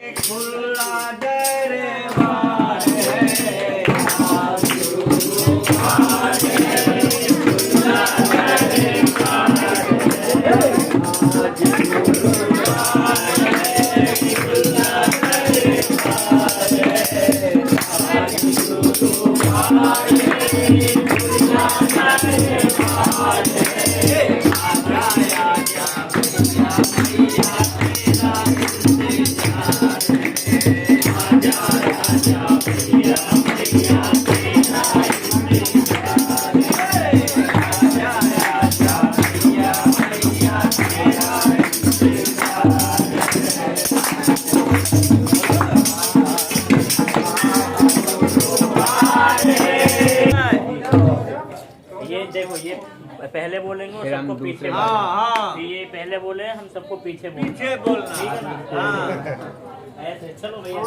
खुला दरबार है देखो ये पहले बोलेंगे और सबको पीछे बोलेंगे। ये पहले बोले हम सबको पीछे बोलना, ठीक है ना? हाँ ऐसे चलो भैया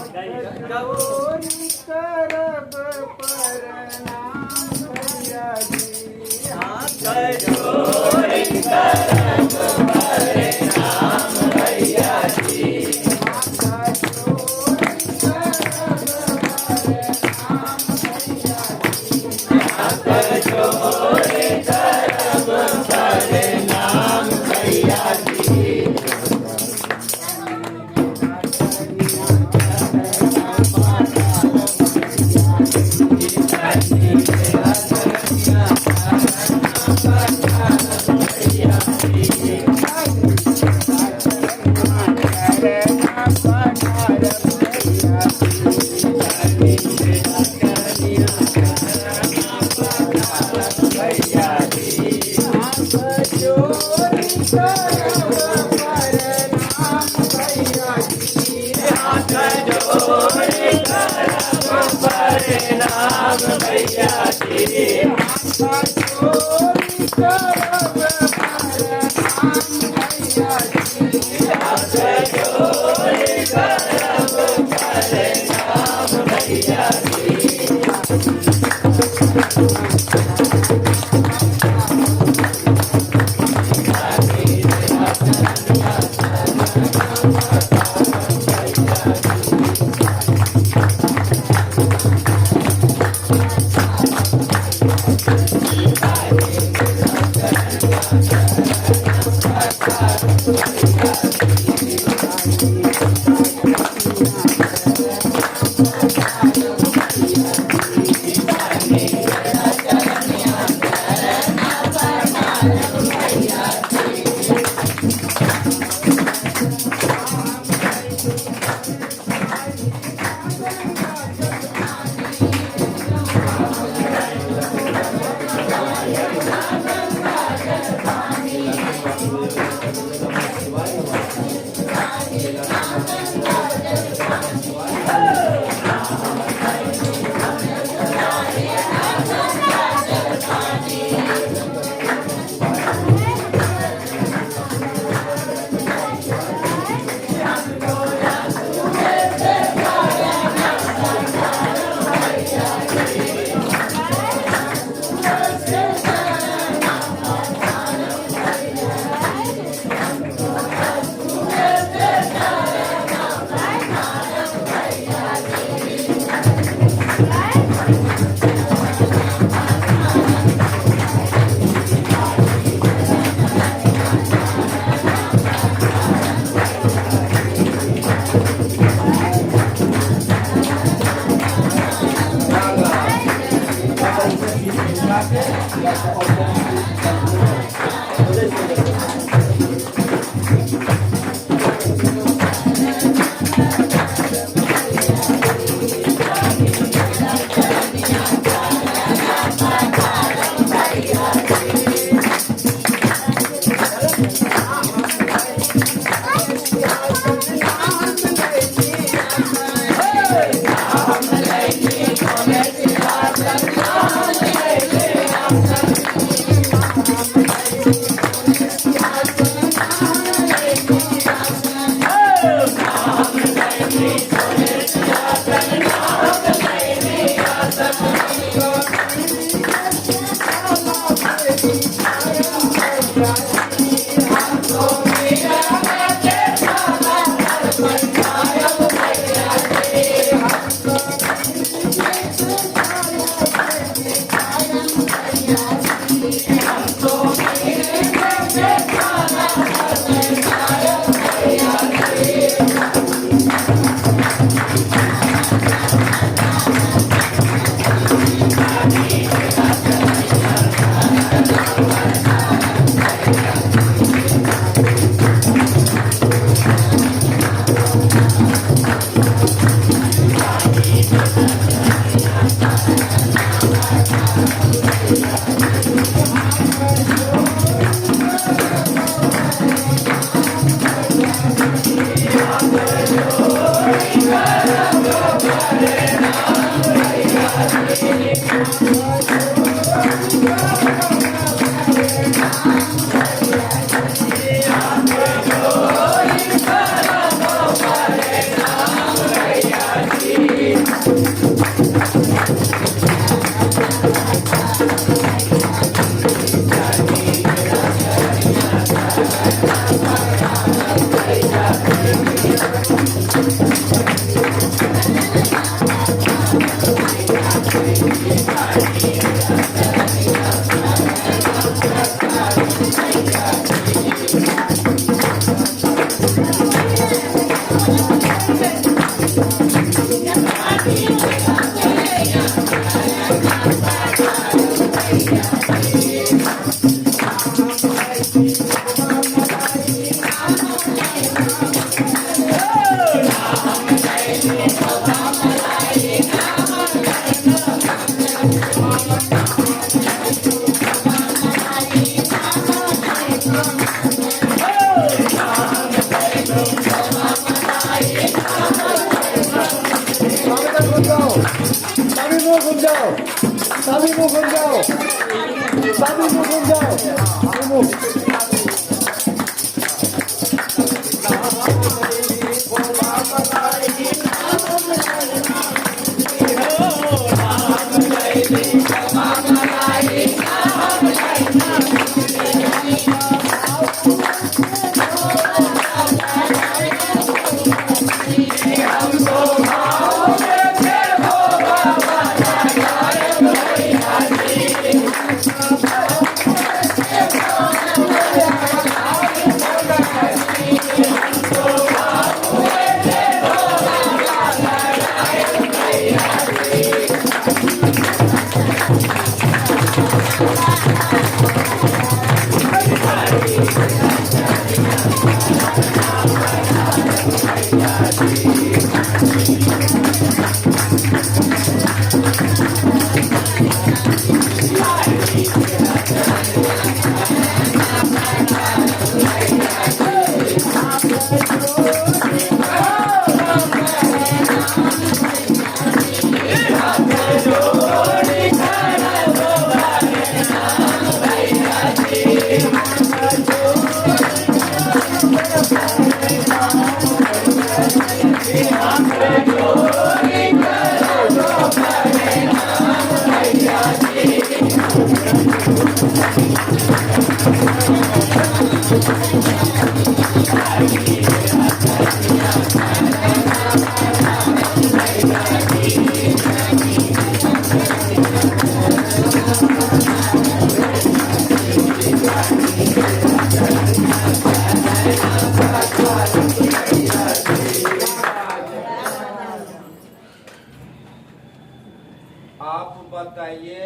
आप बताइए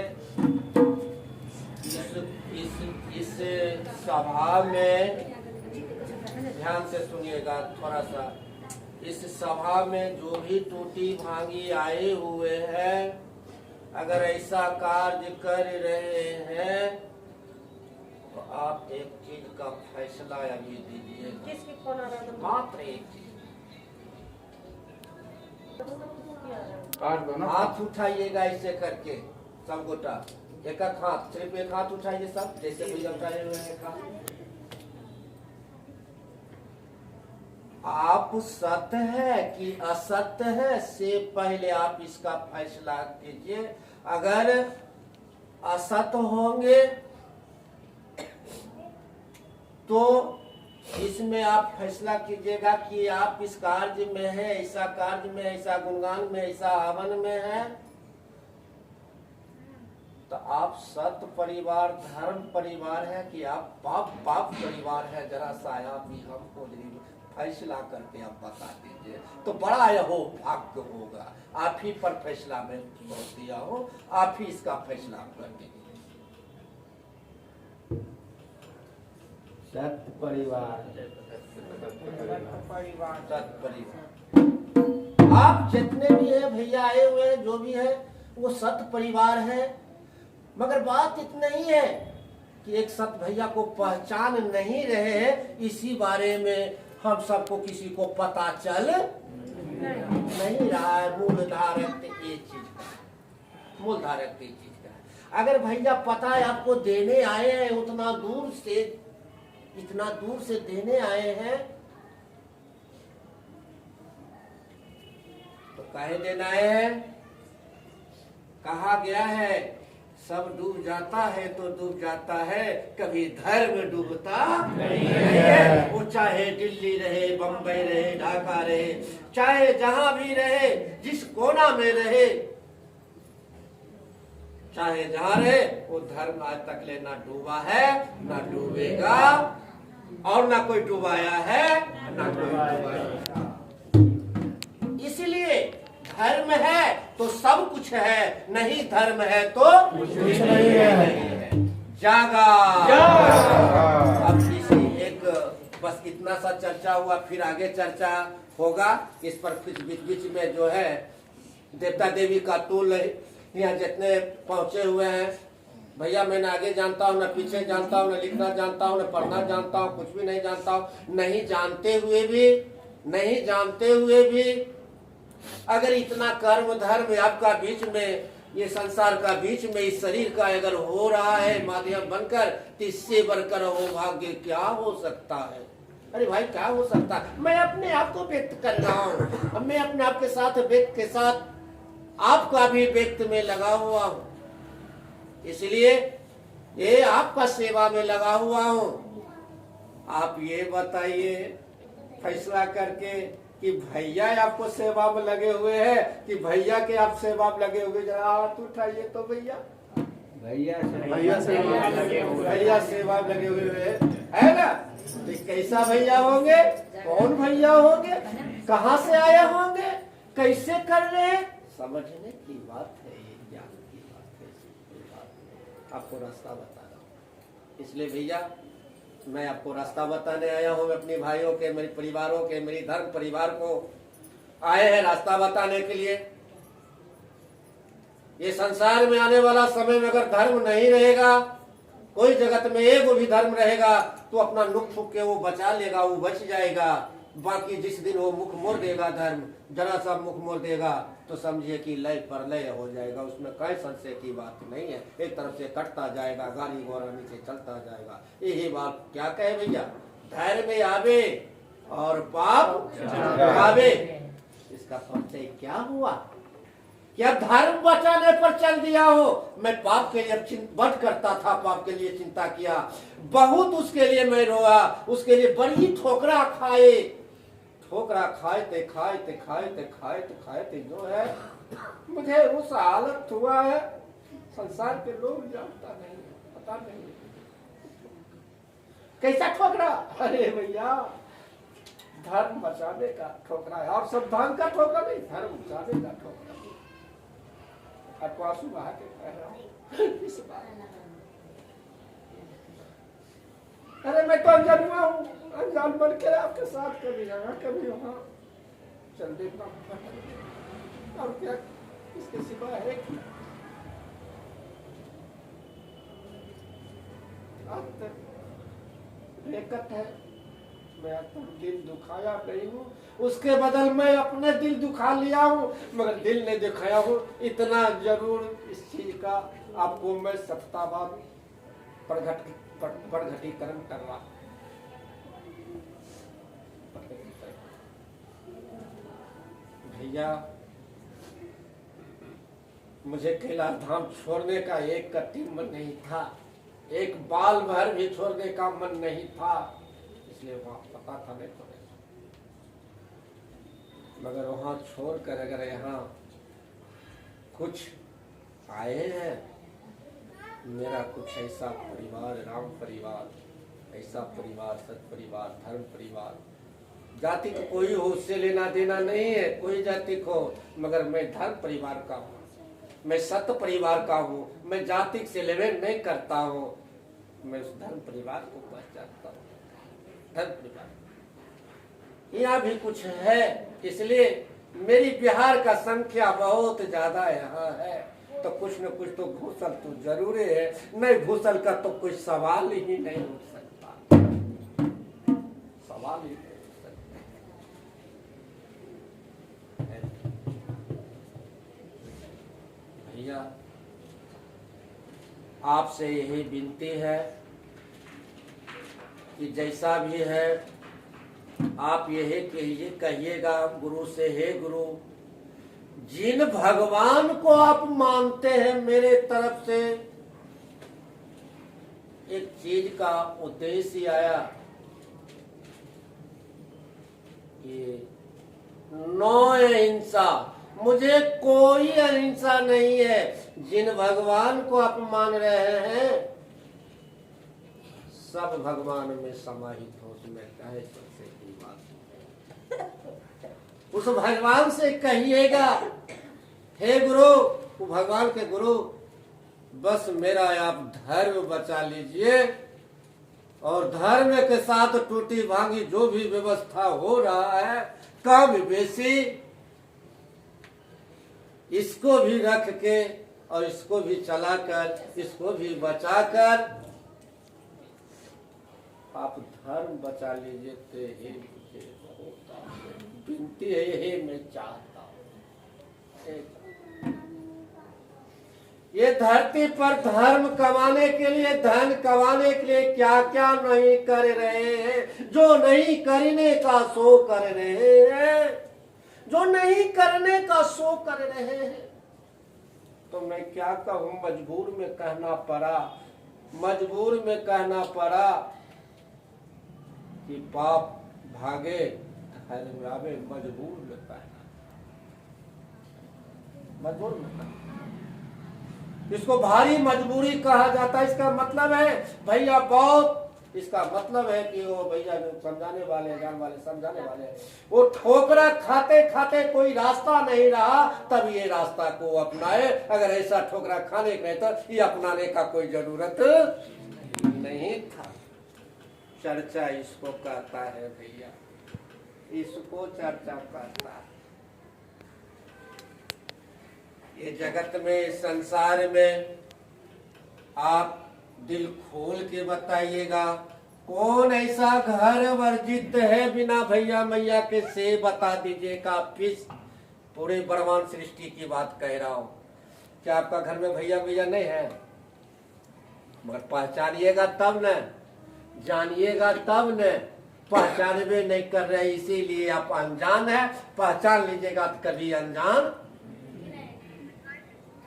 इस सभा में, ध्यान से सुनिएगा थोड़ा सा, इस सभा में जो भी टूटी भांगी आए हुए हैं, अगर ऐसा कार्य कर रहे हैं तो आप एक चीज का फैसला अभी दीजिए। मात्र एक चीज, हाथ उठाइएगा ऐसे करके सब गोटा, एक हाथ, सिर्फ एक हाथ उठाइए सब, जैसे भैया उठाए हुए हैं हाथ। आप सत्य है कि असत्य है से पहले आप इसका फैसला कीजिए। अगर असत्य होंगे तो इसमें आप फैसला कीजिएगा कि आप इस कार्य में है, ऐसा कार्य में, ऐसा गुणगान में, ऐसा हवन में है, तो आप सत्य परिवार, धर्म परिवार है कि आप पाप परिवार है। जरा सा आप भी हमको फैसला करके आप बता दीजिए तो बड़ा यह भाग्य होगा। आप ही पर फैसला में दिया हो, आप ही इसका फैसला कर दीजिए। सत्य परिवार, सत्य परिवार, आप जितने भी है भैया आए हुए हैं, जो भी है वो सत्य परिवार है। मगर बात इतना ही है कि एक सत्य भैया को पहचान नहीं रहे हैं, इसी बारे में हम सबको किसी को पता चल है, मूल धारक ये चीज का है, मूल धारक ये चीज का है। अगर भैया पता है आपको देने आए हैं, उतना दूर से, इतना दूर से देने आए हैं, तो काहे देना है? कहा गया है सब डूब जाता है तो डूब जाता है, कभी धर्म डूबता नहीं है। वो चाहे दिल्ली रहे, बंबई रहे, ढाका रहे, चाहे जहां भी रहे, जिस कोना में रहे, चाहे जहां रहे, वो धर्म आज तक ले ना डूबा है, ना डूबेगा, और ना कोई डुबाया है, ना कोई डुबाएगा। इसलिए धर्म है तो सब कुछ है, नहीं धर्म है तो कुछ नहीं है। जागा। अब इसी एक बस इतना सा चर्चा हुआ, फिर आगे चर्चा होगा इस पर। बीच बीच में जो है देवता देवी का टोल यहाँ जितने पहुंचे हुए हैं, भैया मैं न आगे जानता हूँ, न पीछे जानता हूँ, न लिखना जानता हूँ, न पढ़ना जानता हूँ, कुछ भी नहीं जानता हूँ। नहीं जानते हुए भी अगर इतना कर्म धर्म आपका बीच में, ये संसार का बीच में, इस शरीर का अगर हो रहा है माध्यम बनकर, तो इससे बढ़कर वो भाग्य क्या हो सकता है? अरे भाई क्या हो सकता है? मैं अपने आप को व्यक्त कर रहा हूँ, मैं अपने आप के साथ व्यक्त के साथ आपका भी व्यक्त में लगा हुआ हूँ, इसलिए ये आपका सेवा में लगा हुआ हूँ। आप ये बताइए फैसला करके कि भैया आपको सेवा में लगे हुए हैं कि भैया के आप सेवा में लगे हुए? जरा हाथ उठाइए तो भैया। भैया सेवा में लगे हुए है ना? तो कैसा भैया होंगे? कौन भैया होंगे? कहाँ से आए होंगे? कैसे कर रहे हैं? समझने की बात है, ये ज्ञान की बात है। आपको रास्ता बता रहा हूँ, इसलिए भैया मैं आपको रास्ता बताने आया हूँ। अपने भाइयों के, मेरे परिवारों के, मेरी धर्म परिवार को आए हैं रास्ता बताने के लिए। ये संसार में आने वाला समय में अगर धर्म नहीं रहेगा, कोई जगत में एक भी धर्म रहेगा, तो अपना नुक फूक के वो बचा लेगा, वो बच जाएगा। बाकी जिस दिन वो मुख मोड़ देगा, धर्म जरा सा मुख मोड़ देगा, तो समझिए कि लय पर लय हो जाएगा। उसमें कोई संशय की बात नहीं है। एक तरफ से कटता जाएगा, गाड़ी घोड़ा नीचे चलता जाएगा। यही बात क्या कहे भैया? धर्म आवे और पाप आवे। इसका परिचय क्या हुआ? क्या धर्म बचाने पर चल दिया हो? मैं पाप के लिए बट करता था, पाप के लिए चिंता किया बहुत, उसके लिए मैं रोया, उसके लिए बड़ी ठोकरा खाए, ठोकरा खाए जो है मुझे उस हालत हुआ है, संसार के लोग जानता नहीं, पता नहीं कैसा ठोकरा। अरे भैया धर्म बचाने का ठोकरा है, और सब धर्म का ठोकरा नहीं, धर्म बचाने का ठोकरा। आपको आंसू बहा के कह रहा हूँ इस बात। अरे मैं तो अनजान हुआ हूँ, अनजान बन के आपके साथ कभी यहाँ कभी वहाँ चल देता हूँ, और क्या इसके सिवा है क्या? आज तक लेकत है, मैं अब तक दिल दुखाया नहीं हूँ, उसके बदल मैं अपने दिल दुखा लिया हूँ, मगर दिल नहीं दिखाया हूँ। इतना जरूर इस चीज का आपको मैं सप्ताहवाद प्रगटीकरण कर रहा। भैया मुझे कैलाश धाम छोड़ने का एक कत्ती मन नहीं था, एक बाल भर भी छोड़ने का मन नहीं था, इसलिए वहां पता था नहीं छोड़े, मगर वहां छोड़कर अगर यहाँ कुछ आए हैं, मेरा कुछ ऐसा परिवार, राम परिवार, ऐसा परिवार, सत परिवार, धर्म परिवार, जाति को कोई हो उससे लेना देना नहीं है, कोई जाति को, मगर मैं धर्म परिवार का हूँ, मैं सत्य परिवार का हूँ, मैं जाति से लेन नहीं करता हूँ, मैं उस धर्म परिवार को पहचानता हूँ। धर्म परिवार यहाँ भी कुछ है, इसलिए मेरी बिहार का संख्या बहुत ज्यादा यहाँ है, तो कुछ न कुछ तो घूसल तो जरूरी है, नहीं घूसल का तो कोई सवाल ही नहीं उठ सकता, सवाल ही नहीं उठ सकता। भैया आपसे यही विनती है कि जैसा भी है आप यही कहिएगा गुरु से, हे गुरु जिन भगवान को आप मानते हैं, मेरे तरफ से एक चीज का उद्देश्य आया कि नो अहिंसा, मुझे कोई अहिंसा नहीं है। जिन भगवान को आप मान रहे हैं सब भगवान में समाहित हो, उसमें कहे सबसे की बात। उस भगवान से कहिएगा, हे गुरु, वो भगवान के गुरु बस मेरा आप धर्म बचा लीजिए, और धर्म के साथ टूटी भांगी जो भी व्यवस्था हो रहा है कम बेसी, इसको भी रख के और इसको भी चलाकर, इसको भी बचाकर आप धर्म बचा लीजिए। तो हे मुझे विनती है, यही मैं चाहता हूँ। ये धरती पर धर्म कमाने के लिए, धन कमाने के लिए क्या क्या नहीं कर रहे हैं। जो नहीं करने का सो कर रहे हैं, जो नहीं करने का सो कर रहे हैं। तो मैं क्या कहूँ, मजबूर में कहना पड़ा, मजबूर में कहना पड़ा कि पाप भागे धर्म आवे, मजबूर में कहना, मजबूर में कहना। इसको भारी मजबूरी कहा जाता है। इसका मतलब है भैया बहुत, इसका मतलब है कि वो भैया समझाने वाले, जान वाले, समझाने वाले, वो ठोकरा खाते खाते कोई रास्ता नहीं रहा, तब ये रास्ता को अपनाए। अगर ऐसा ठोकरा खाने के तो ये अपनाने का कोई जरूरत नहीं था। चर्चा इसको कहता है भैया, इसको चर्चा कहता है। ये जगत में, संसार में आप दिल खोल के बताइएगा, कौन ऐसा घर वर्जित है बिना भैया मैया के, से बता दीजिएगा। किस पूरे ब्रह्मांड सृष्टि की बात कह रहा हूं। क्या आपका घर में भैया मैया नहीं है? मगर पहचानिएगा तब न, जानिएगा तब न। पहचानबे नहीं कर रहे, इसीलिए आप अनजान है। पहचान लीजिएगा तो कभी अनजान।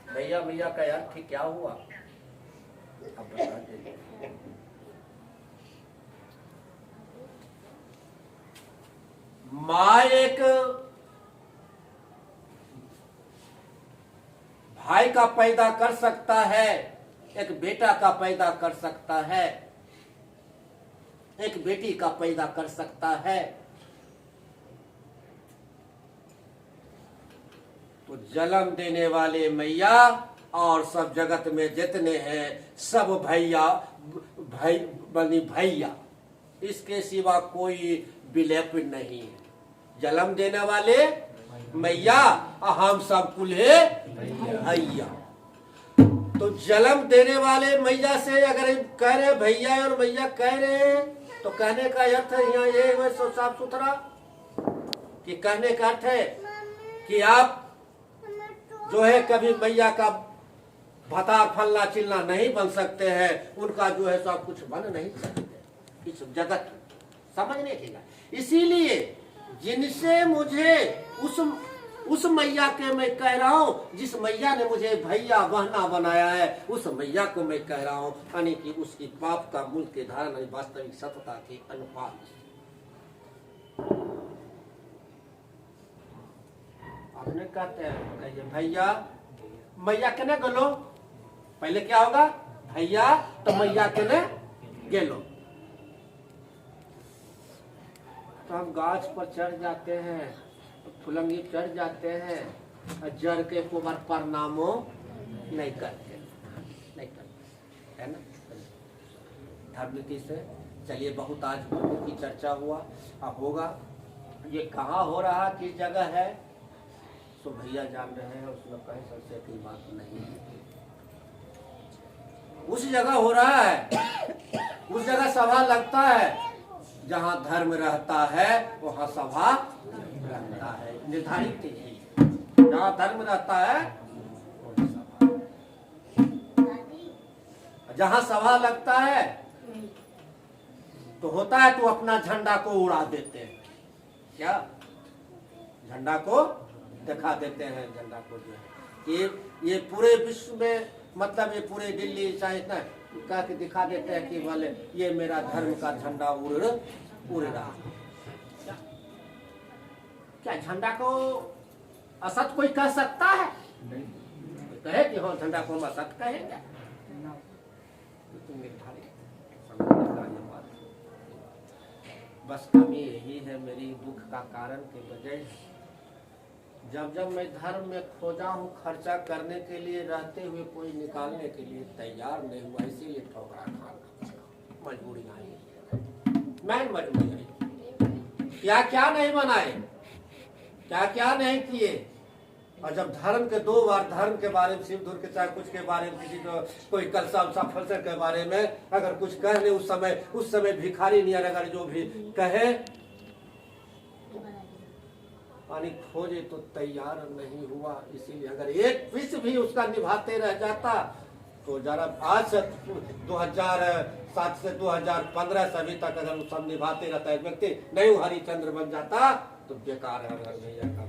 भैया भैया का अर्थ क्या हुआ, अब बता दीजिए। माँ एक भाई का पैदा कर सकता है, एक बेटा का पैदा कर सकता है, एक बेटी का पैदा कर सकता है। तो जन्म देने वाले मैया और सब जगत में जितने हैं सब भैया, भाई बनी भैया, इसके सिवा कोई विलेप नहीं है। जन्म देने वाले मैया और हम सब कुल्हे भैया। तो जन्म देने वाले मैया से अगर कह रहे भैया और मैया कह रहे हैं, तो कहने का अर्थ है यहाँ ये साफ सुथरा कि कहने का अर्थ है कि आप जो है कभी मैया का भतार फलना चिलना नहीं बन सकते हैं, उनका जो है सब कुछ बन नहीं सकते इस जगत, समझने की बात। इसीलिए जिनसे मुझे उस मैया के मैं कह रहा हूं, जिस मैया ने मुझे भैया बहना बनाया है, उस मैया को मैं कह रहा हूं, यानी कि उसकी पाप का मूल के धारण वास्तविक सत्यता के अनुपात। आपने कहते हैं कहिए भैया मैया के ने गलो, पहले क्या होगा, भैया तो मैया के ने गेलो। तो हम गाछ पर चढ़ जाते हैं, फुलंगी चढ़ जाते हैं, जड़ के कुमार प्रणामो नहीं करते, नहीं करते, है ना। धर्म नीति से चलिए, बहुत आज गुरु की चर्चा हुआ, अब होगा। ये कहाँ हो रहा, किस जगह है, तो भैया जान रहे हैं, उसमें कहीं संशय की बात नहीं है। उस जगह हो रहा है, उस जगह सभा लगता है, जहाँ धर्म रहता है वहाँ सभा रहता है, निर्धारित है। जहाँ धर्म रहता है वहाँ सभा। जहां सभा लगता है तो होता है तो अपना झंडा को उड़ा देते हैं, क्या झंडा को दिखा देते हैं, झंडा को जो है ये पूरे विश्व में, मतलब ये पूरे दिल्ली चाहे इतना कह के दिखा देते हैं कि बोले ये मेरा धर्म का झंडा उड़ रहा है। क्या झंडा को असत कोई कह सकता है? कहे कि हाँ झंडा को हम असत कहेंगे? तुम बस कमी यही है मेरी दुख का कारण के वजह, जब मैं धर्म में खोजा हूँ, खर्चा करने के लिए रहते हुए कोई निकालने के लिए तैयार नहीं हुआ, इसीलिए ठोकरा खाना मजबूरी आई, मैं मजबूरी आई। क्या क्या नहीं बनाए, क्या क्या नहीं किए। और जब धर्म के 2 बार धर्म के बारे में, शिव धुर के चाहे कुछ के बारे में, किसी को कोई कलसा उलसा फलसर के बारे में अगर कुछ कह ले, उस समय भिखारी नहीं, अगर जो भी कहे पानी खोजे तो तैयार नहीं हुआ। इसीलिए अगर एक विष भी उसका निभाते रह जाता तो जरा आज से 2007 से 2015 से अभी तक अगर सब निभाते रहता एक व्यक्ति, नहीं हरिचंद्र बन जाता तो बेकार है अगर भैया का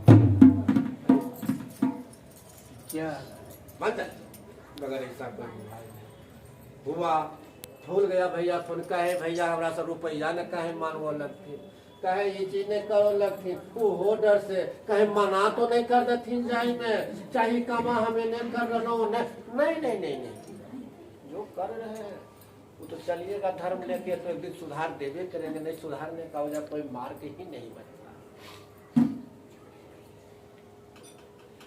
क्या बनता, मगर ऐसा कोई हुआ। भूल गया भैया फोन कहे भैया हमारा सब रुपया न कहे मानव लगती, कहे ये चीज नहीं करो लगती, वो हो डर से कहे मना तो नहीं कर देती जाई में, चाहे कमा हमें नहीं कर रहा नहीं, जो कर रहे हैं वो तो चलिएगा धर्म लेके तो एक दिन सुधार देवे करेंगे, नहीं सुधारने का वजह कोई मार के ही नहीं बचता।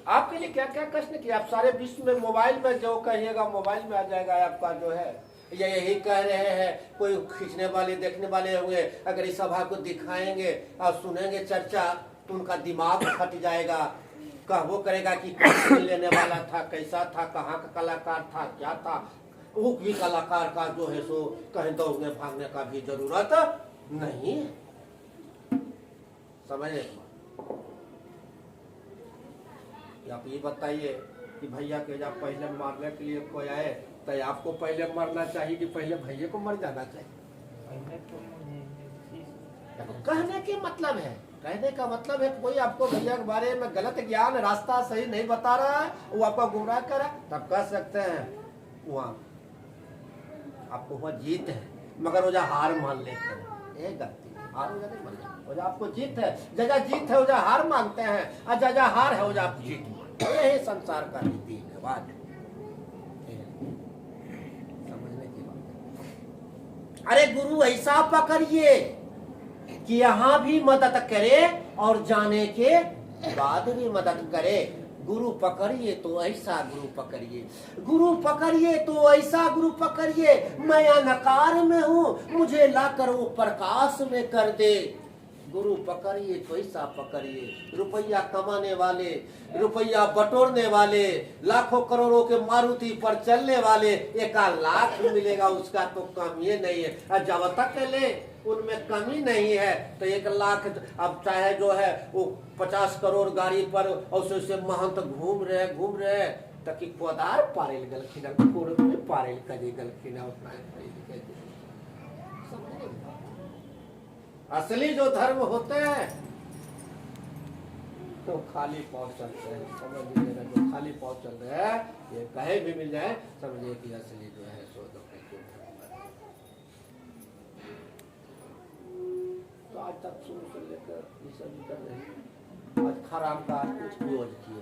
आपके लिए क्या क्या कष्ट किया, आप सारे विश्व में मोबाइल में जो कहिएगा मोबाइल में आ जाएगा आपका जो है। ये यही कह रहे हैं, कोई खींचने वाले देखने वाले होंगे, अगर इस सभा को दिखाएंगे और सुनेंगे चर्चा तो उनका दिमाग फट जाएगा, कहबो करेगा कि कौन लेने वाला था, कैसा था, कहाँ का कलाकार था, क्या था। वो भी कलाकार का जो है सो कहीं दौड़ने भागने का भी जरूरत नहीं है, समझे। आप ये बताइए कि भैया के जब पहले मारने के लिए कोई आए तो आपको पहले मरना चाहिए कि पहले भैया को मर जाना चाहिए? कहने के मतलब है, कहने का मतलब है कोई आपको भैया के बारे में गलत ज्ञान, रास्ता सही नहीं बता रहा है, वो आपका गुमराह कर रहा है, तब कह सकते हैं वहाँ आपको वहाँ जीत है, मगर वो जा हार मान लेते हैं, ये गलती हार हो जाती मान लेते। आपको जीत है, जजा जीत है वजह हार मांगते हैं, और जजा हार है वजह आप जीत मांगते हैं। यही संसार का नीति है, बात समझने की बात। अरे गुरु ऐसा पकड़िए कि यहाँ भी मदद करे और जाने के बाद भी मदद करे। गुरु पकड़िए तो ऐसा गुरु पकड़िए, गुरु पकड़िए तो ऐसा गुरु पकड़िए, मैं अंधकार में हूँ मुझे लाकर वो प्रकाश में कर दे। गुरु पकड़िए तो ऐसा पकड़िए, रुपया कमाने वाले, रुपया बटोरने वाले, लाखों करोड़ों के मारुति पर चलने वाले, 1 लाख मिलेगा उसका तो कमी नहीं है, और जब तक ले उनमें कमी नहीं है तो 1 लाख। अब चाहे जो है वो 50 करोड़ गाड़ी पर और से महंत घूम रहे तकी पदार पारेल गलखिन, कोड़ में पारेल कजी गलखिन। असली जो धर्म होते हैं तो खाली पाँव चलते हैं, समझ लीजिएगा। जो खाली पाँव चल रहे हैं ये कहीं भी मिल जाए समझिए कि असली जो है सो तो आज तक शुरू से लेकर ये सब कर रहे हैं। आज खराब का उपयोग किए,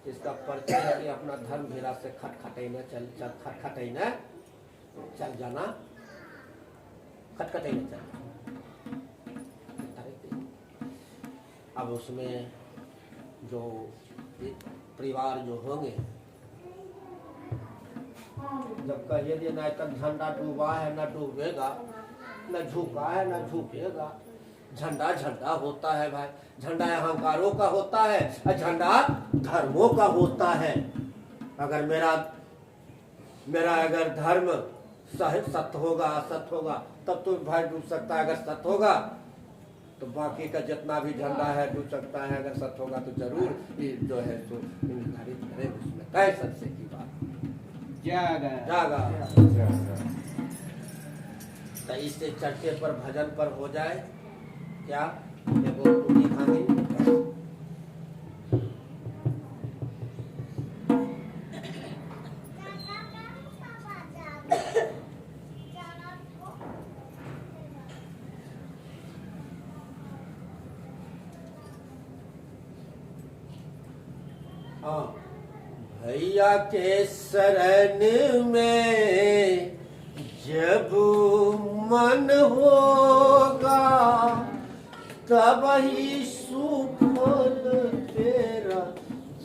इसका परिचय है कि अपना धर्म भेड़ा से खटखटाइना चल जाना, खटखटाइना चल। अब उसमें जो परिवार जो होंगे, जब कहिए ना तक झंडा डूबा है न डूबेगा, न झुका है न झुकेगा। झंडा झंडा होता है भाई, झंडा अहंकारों का होता है और झंडा धर्मों का होता है। अगर मेरा अगर धर्म सत्य होगा असत्य होगा तब तो भाई डूब सकता है, अगर सत्य होगा तो बाकी का जितना भी झंडा है डूब सकता है, अगर सत्य होगा तो जरूर ये जो है तो निर्धारित करें उसमें तय सत्य की बात। जागा। तो इससे चर्चे पर भजन पर हो जाए क्या? देखो टूटी भांगी भैया के शरण में जब मन होगा तब ही सुफल तेरा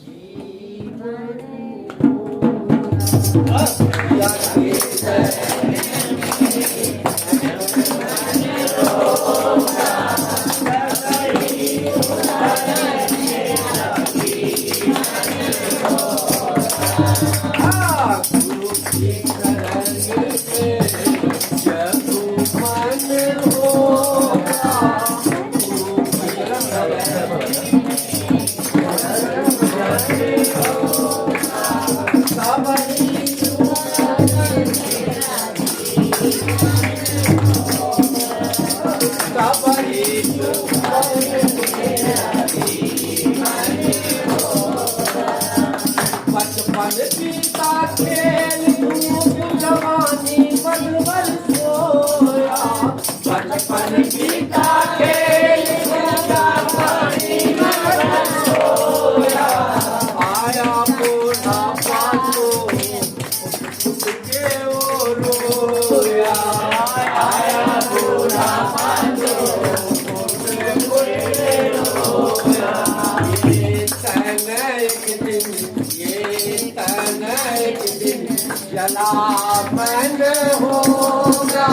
जीवन होगा। भैया के शरण जलावन होगा जलावन होगा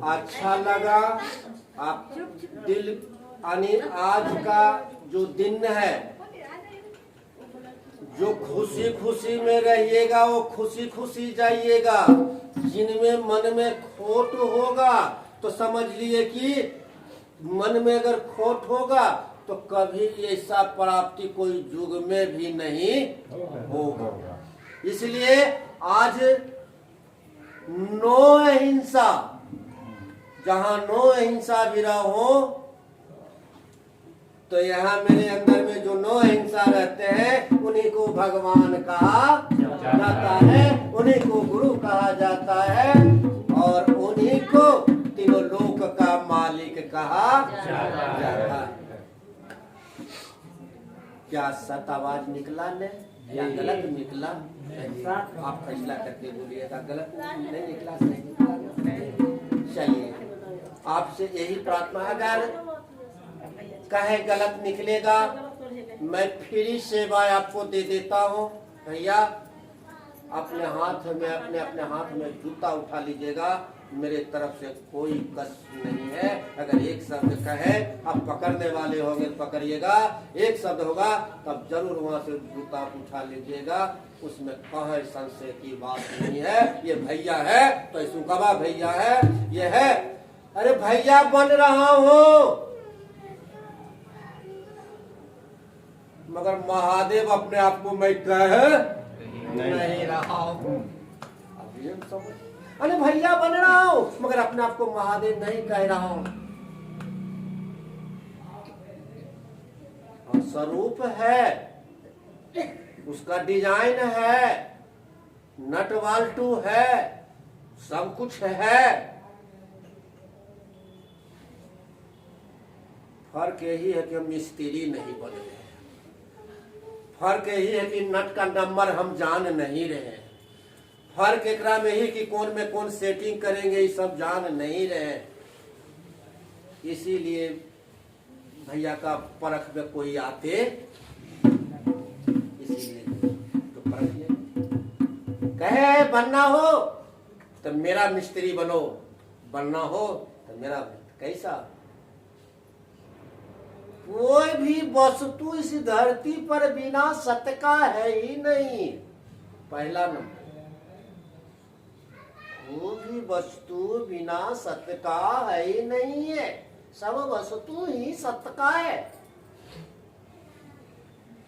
अच्छा लगा आप दिल यानी आज का जो दिन है, जो खुशी खुशी में रहिएगा वो खुशी खुशी जाइएगा। जिनमें मन में खोट होगा तो समझ लिए कि मन में अगर खोट होगा तो कभी ऐसा प्राप्ति कोई युग में भी नहीं होगा। इसलिए आज नो अहिंसा, जहाँ नो अहिंसा भी रहो तो यहाँ मेरे अंदर में जो नो अहिंसा रहते हैं उन्हीं को भगवान कहा जाता है, उन्हीं को गुरु कहा जाता है और उन्हीं को तीनों लोक का मालिक कहा जाता है। क्या सत आवाज निकला ने या गलत निकला? आप फैसला करके बोलिएगा। गलत नहीं निकला, सही निकला। चलिए आपसे यही प्रार्थना, अगर कहे गलत निकलेगा मैं फ्री सेवा आपको दे देता हूँ। भैया अपने हाथ में अपने हाथ में जूता उठा लीजिएगा। मेरे तरफ से कोई कष्ट नहीं है। अगर एक शब्द कहे, आप पकड़ने वाले होंगे पकड़िएगा, एक शब्द होगा तब जरूर वहां से जूता उठा लीजिएगा। उसमें कहीं संशय की बात नहीं है। ये भैया है तो सुकबा भैया है, ये है। अरे भैया बन रहा हूं, मगर महादेव अपने आप को मैं कह नहीं रहा हूं। अभी हम समझ, अरे भैया बन रहा हूं मगर अपने आप को महादेव नहीं कह रहा हूं। और स्वरूप है, उसका डिजाइन है, नट वाल्टू है, सब कुछ है। फर्क यही है कि हम मिस्त्री नहीं बन रहे। फर्क यही है कि नट का नंबर हम जान नहीं रहे। फर्क एकरा में ही कि कौन में कौन सेटिंग करेंगे, ये सब जान नहीं रहे। इसीलिए भैया का परख में कोई आते, इसीलिए तो परखिए। कहे बनना हो तो मेरा मिस्त्री बनो, बनना हो तो मेरा। कैसा? कोई भी वस्तु इस धरती पर बिना सत्य का है ही नहीं। पहला नंबर, कोई भी वस्तु बिना सत्य का है ही नहीं है। सब वस्तु ही सत्य का है।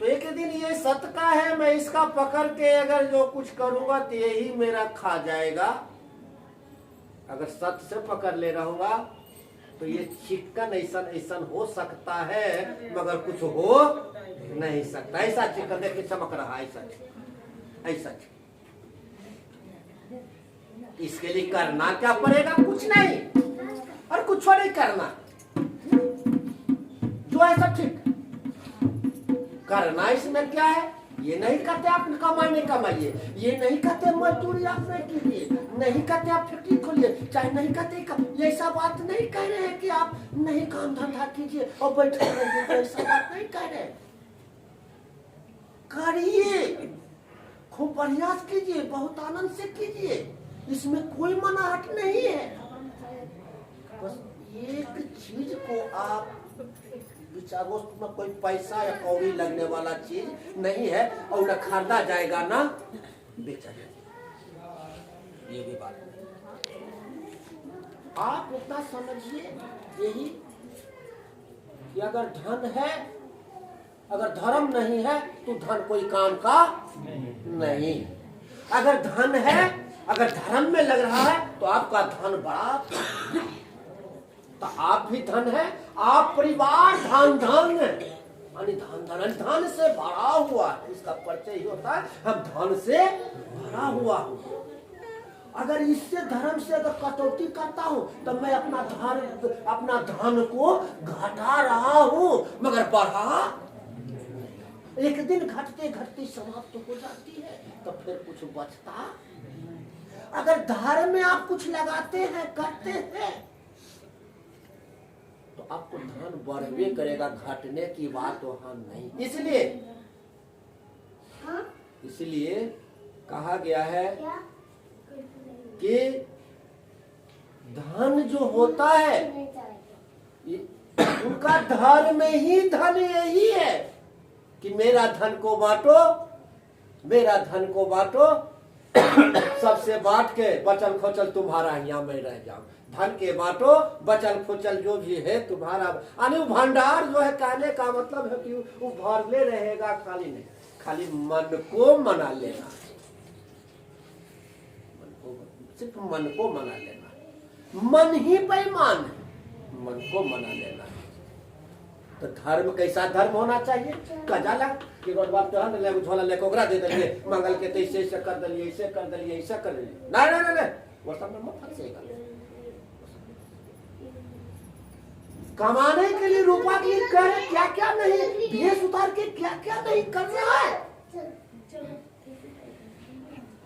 तो एक दिन ये सत्य का है, मैं इसका पकड़ के अगर जो कुछ करूंगा तो यही मेरा खा जाएगा। अगर सत्य से पकड़ ले रहूंगा तो ये चिकन ऐसा हो सकता है मगर कुछ हो नहीं सकता। ऐसा चिकन देखिए चमक रहा है, ऐसा इसके लिए करना क्या पड़ेगा? कुछ नहीं, और कुछ नहीं करना। जो ऐसा ठीक करना, इसमें क्या है? ये नहीं कहते आप कमाइए कमाइए, ये नहीं कहते मजदूरी आप नहीं कीजिए, नहीं कहते आप फैक्ट्री खोलिए, चाहे नहीं कहते, ये ऐसा बात नहीं कह रहे हैं कि आप नहीं काम धंधा कीजिए और बैठे रहिए, ऐसा बात नहीं कह रहे। करिए, खूब बढ़िया से कीजिए, बहुत आनंद से कीजिए, इसमें कोई मनाहट नहीं है। बस एक चीज को आप विचारो, में कोई पैसा या कौड़ी लगने वाला चीज नहीं है और न खरीदा जाएगा ना बेचा जाएगा, ये भी बात नहीं। आप उतना समझिए यही कि अगर धन है, अगर धर्म नहीं है तो धन कोई काम का नहीं। अगर धन है, अगर धर्म में लग रहा है तो आपका धन बड़ा, तो आप भी धन है, आप परिवार धन धन धन से भरा हुआ। इसका परिचय ही होता है हम धन से भरा हुआ हूँ। अगर इससे धर्म से अगर कटौती करता हूँ तो मैं अपना धन को घटा रहा हूँ मगर बढ़ा। एक दिन घटते घटते समाप्त हो जाती है तो फिर कुछ बचता। अगर धर्म में आप कुछ लगाते हैं, करते हैं तो आपको धन बढ़वे करेगा, घटने की बात वहां नहीं। इसलिए कहा गया है कि धन जो होता है उनका धर्म में ही धन यही है कि मेरा धन को बांटो, मेरा धन को बांटो, सबसे बांट के बचल खोचल तुम्हारा, यहाँ मैं रह जाऊं। धन के बांटो, बचल खोचल जो भी है तुम्हारा। यानी भंडार जो है, कहने का मतलब है कि वो भरले रहेगा, खाली नहीं। खाली मन को मना लेना, सिर्फ मन को मना लेना। मन ही बेईमान है, मन को मना लेना। तो धर्म कैसा धर्म होना चाहिए? कजा लग कि रोड बाप तो ले झोला लेके ओकरा दे दिए, मंगल के तो ऐसे कर दिए, ऐसे कर दिए, ऐसा कर दिए। नहीं वो सब में मत फंसेगा। कमाने के लिए, रुपया के लिए करे क्या क्या नहीं, भेष उतार के क्या क्या नहीं कर रहा है।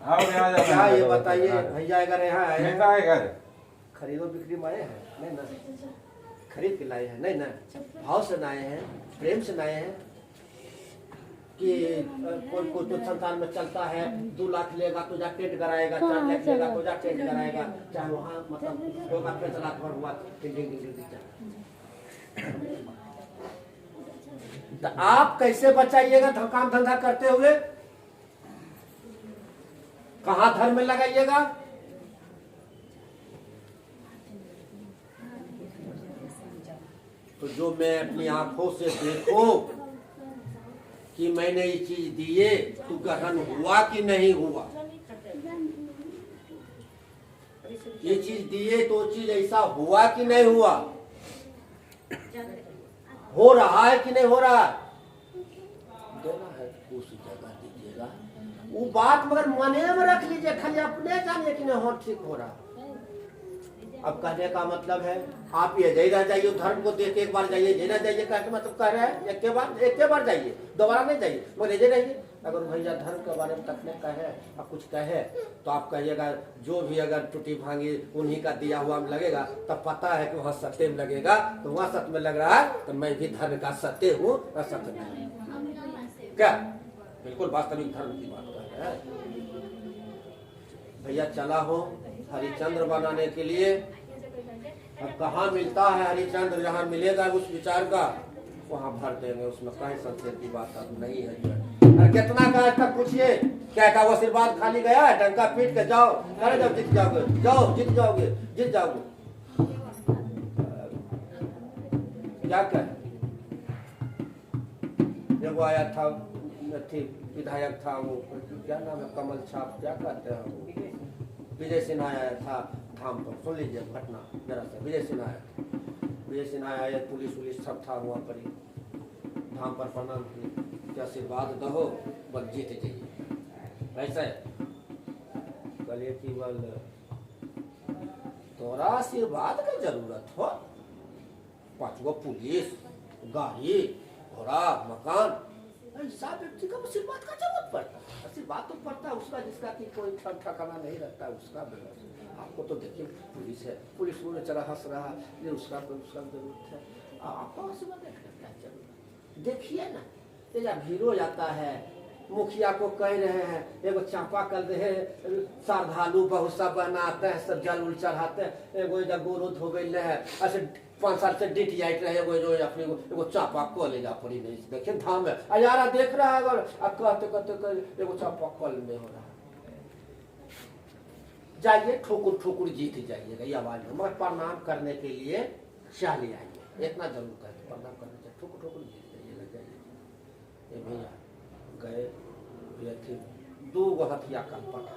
क्या ये बताइए भैया, अगर यहाँ आए खरीदो बिक्री में आए हैं नहीं ना, खरीद के लाए हैं नहीं ना, भाव से लाए हैं, प्रेम से लाए हैं। कि कोई कोई तो संस्थान में चलता है 2 लाख लेगा तो जा टेंट कराएगा, 4 लाख लेगा तो जा टेंट कराएगा, चाहे वहाँ मतलब होगा 5 लाख भर हुआ तो आप कैसे बचाइएगा काम धंधा करते हुए? कहाँ धर्म में लगाइएगा? तो जो मैं अपनी आंखों से देखूं कि मैंने ये चीज दिए तो ग्रहण हुआ कि नहीं हुआ, ये चीज दिए तो चीज ऐसा हुआ कि नहीं हुआ, हो रहा है कि नहीं हो रहा है, देना है उस जगह दीजिएगा। वो बात मगर मने में रख लीजिए, खाली अपने जानिए कि नहीं हो ठीक हो रहा। अब कहने का मतलब है आप ये जय रह जाइए, धर्म को देख एक बार जाइए, जय रह जाइए कहने मतलब कह रहे हैं एक बार जाइए, दोबारा नहीं जाइए, मगर जय रहिए। अगर भैया धर्म के बारे में तकने कहे और कुछ कहे तो आप कहिएगा जो भी अगर टूटी भांगी उन्हीं का दिया हुआ में लगेगा तब पता है कि वहाँ सत्य में लगेगा, तो वहाँ सत्य में लग रहा है तो मैं भी धर्म का सत्य हूँ और सत्य नहीं। क्या बिल्कुल वास्तविक धर्म की बात कर रहे हैं भैया। चला हो हरिचंद्र बनाने के लिए, अब कहाँ मिलता है हरिचंद्र, जहाँ मिलेगा उस विचार का वहाँ भर देंगे, उसमें कहीं संशय की बात अब नहीं है। अरे कितना का तक पूछिए, क्या का वो आशीर्वाद खाली गया है, डंका पीट के जाओ, अरे जब जीत जाओगे, जाओ जीत जाओगे, जीत जाओगे। क्या कहे, जब वो आया था विधायक था, वो क्या नाम है, कमल छाप क्या कहते हैं वो, विजय सिन्हा आया था धाम पर, सुन लीजिए घटना जरा सा। विजय सिन्हा आया, पुलिस सब था वहाँ पर, धाम पर प्रणाम किए, आशीर्वाद दहो बस जीत जाइए। ऐसा है कलिए कि बल तोरा आशीर्वाद की जरूरत हो, 5 गो पुलिस, गाड़ी घोड़ा मकान, ऐसा व्यक्ति का आशीर्वाद का जरूरत पड़ता है। आशीर्वाद तो पड़ता है उसका जिसका कि कोई ठिकाना नहीं रहता उसका। आपको तो देखिए पुलिस है, पुलिस में चला हंस रहा है, ये उसका जरूरत है, आपको आशीर्वाद क्या जरूरत, देखिए ना ये जब हीरो जाता है, मुखिया को कह रहे हैं एगो चापा कल रहे, श्रद्धालु बहुत सा बनाते हैं, सब जल उल चढ़ाते हैं, एगो जब गोरो धोबे है, ऐसे 5 साल से डिट जाइत रहे, एगो जो अपने एगो चापा कल ले जा पड़ी नहीं, देखिए धाम है यारा देख रहा है, अगर कहते कहते एगो चापा कल में हो रहा है, जाइए ठोकुर ठोकुर जीत जाइएगा, ये आवाज में मगर प्रणाम करने के लिए चाली आइए, इतना जरूर कहते प्रणाम करने चाहिए, ठोकुर ठोकुर जीत जाइएगा। जाइए भैया गए थे 2 गो हथिया कल पटा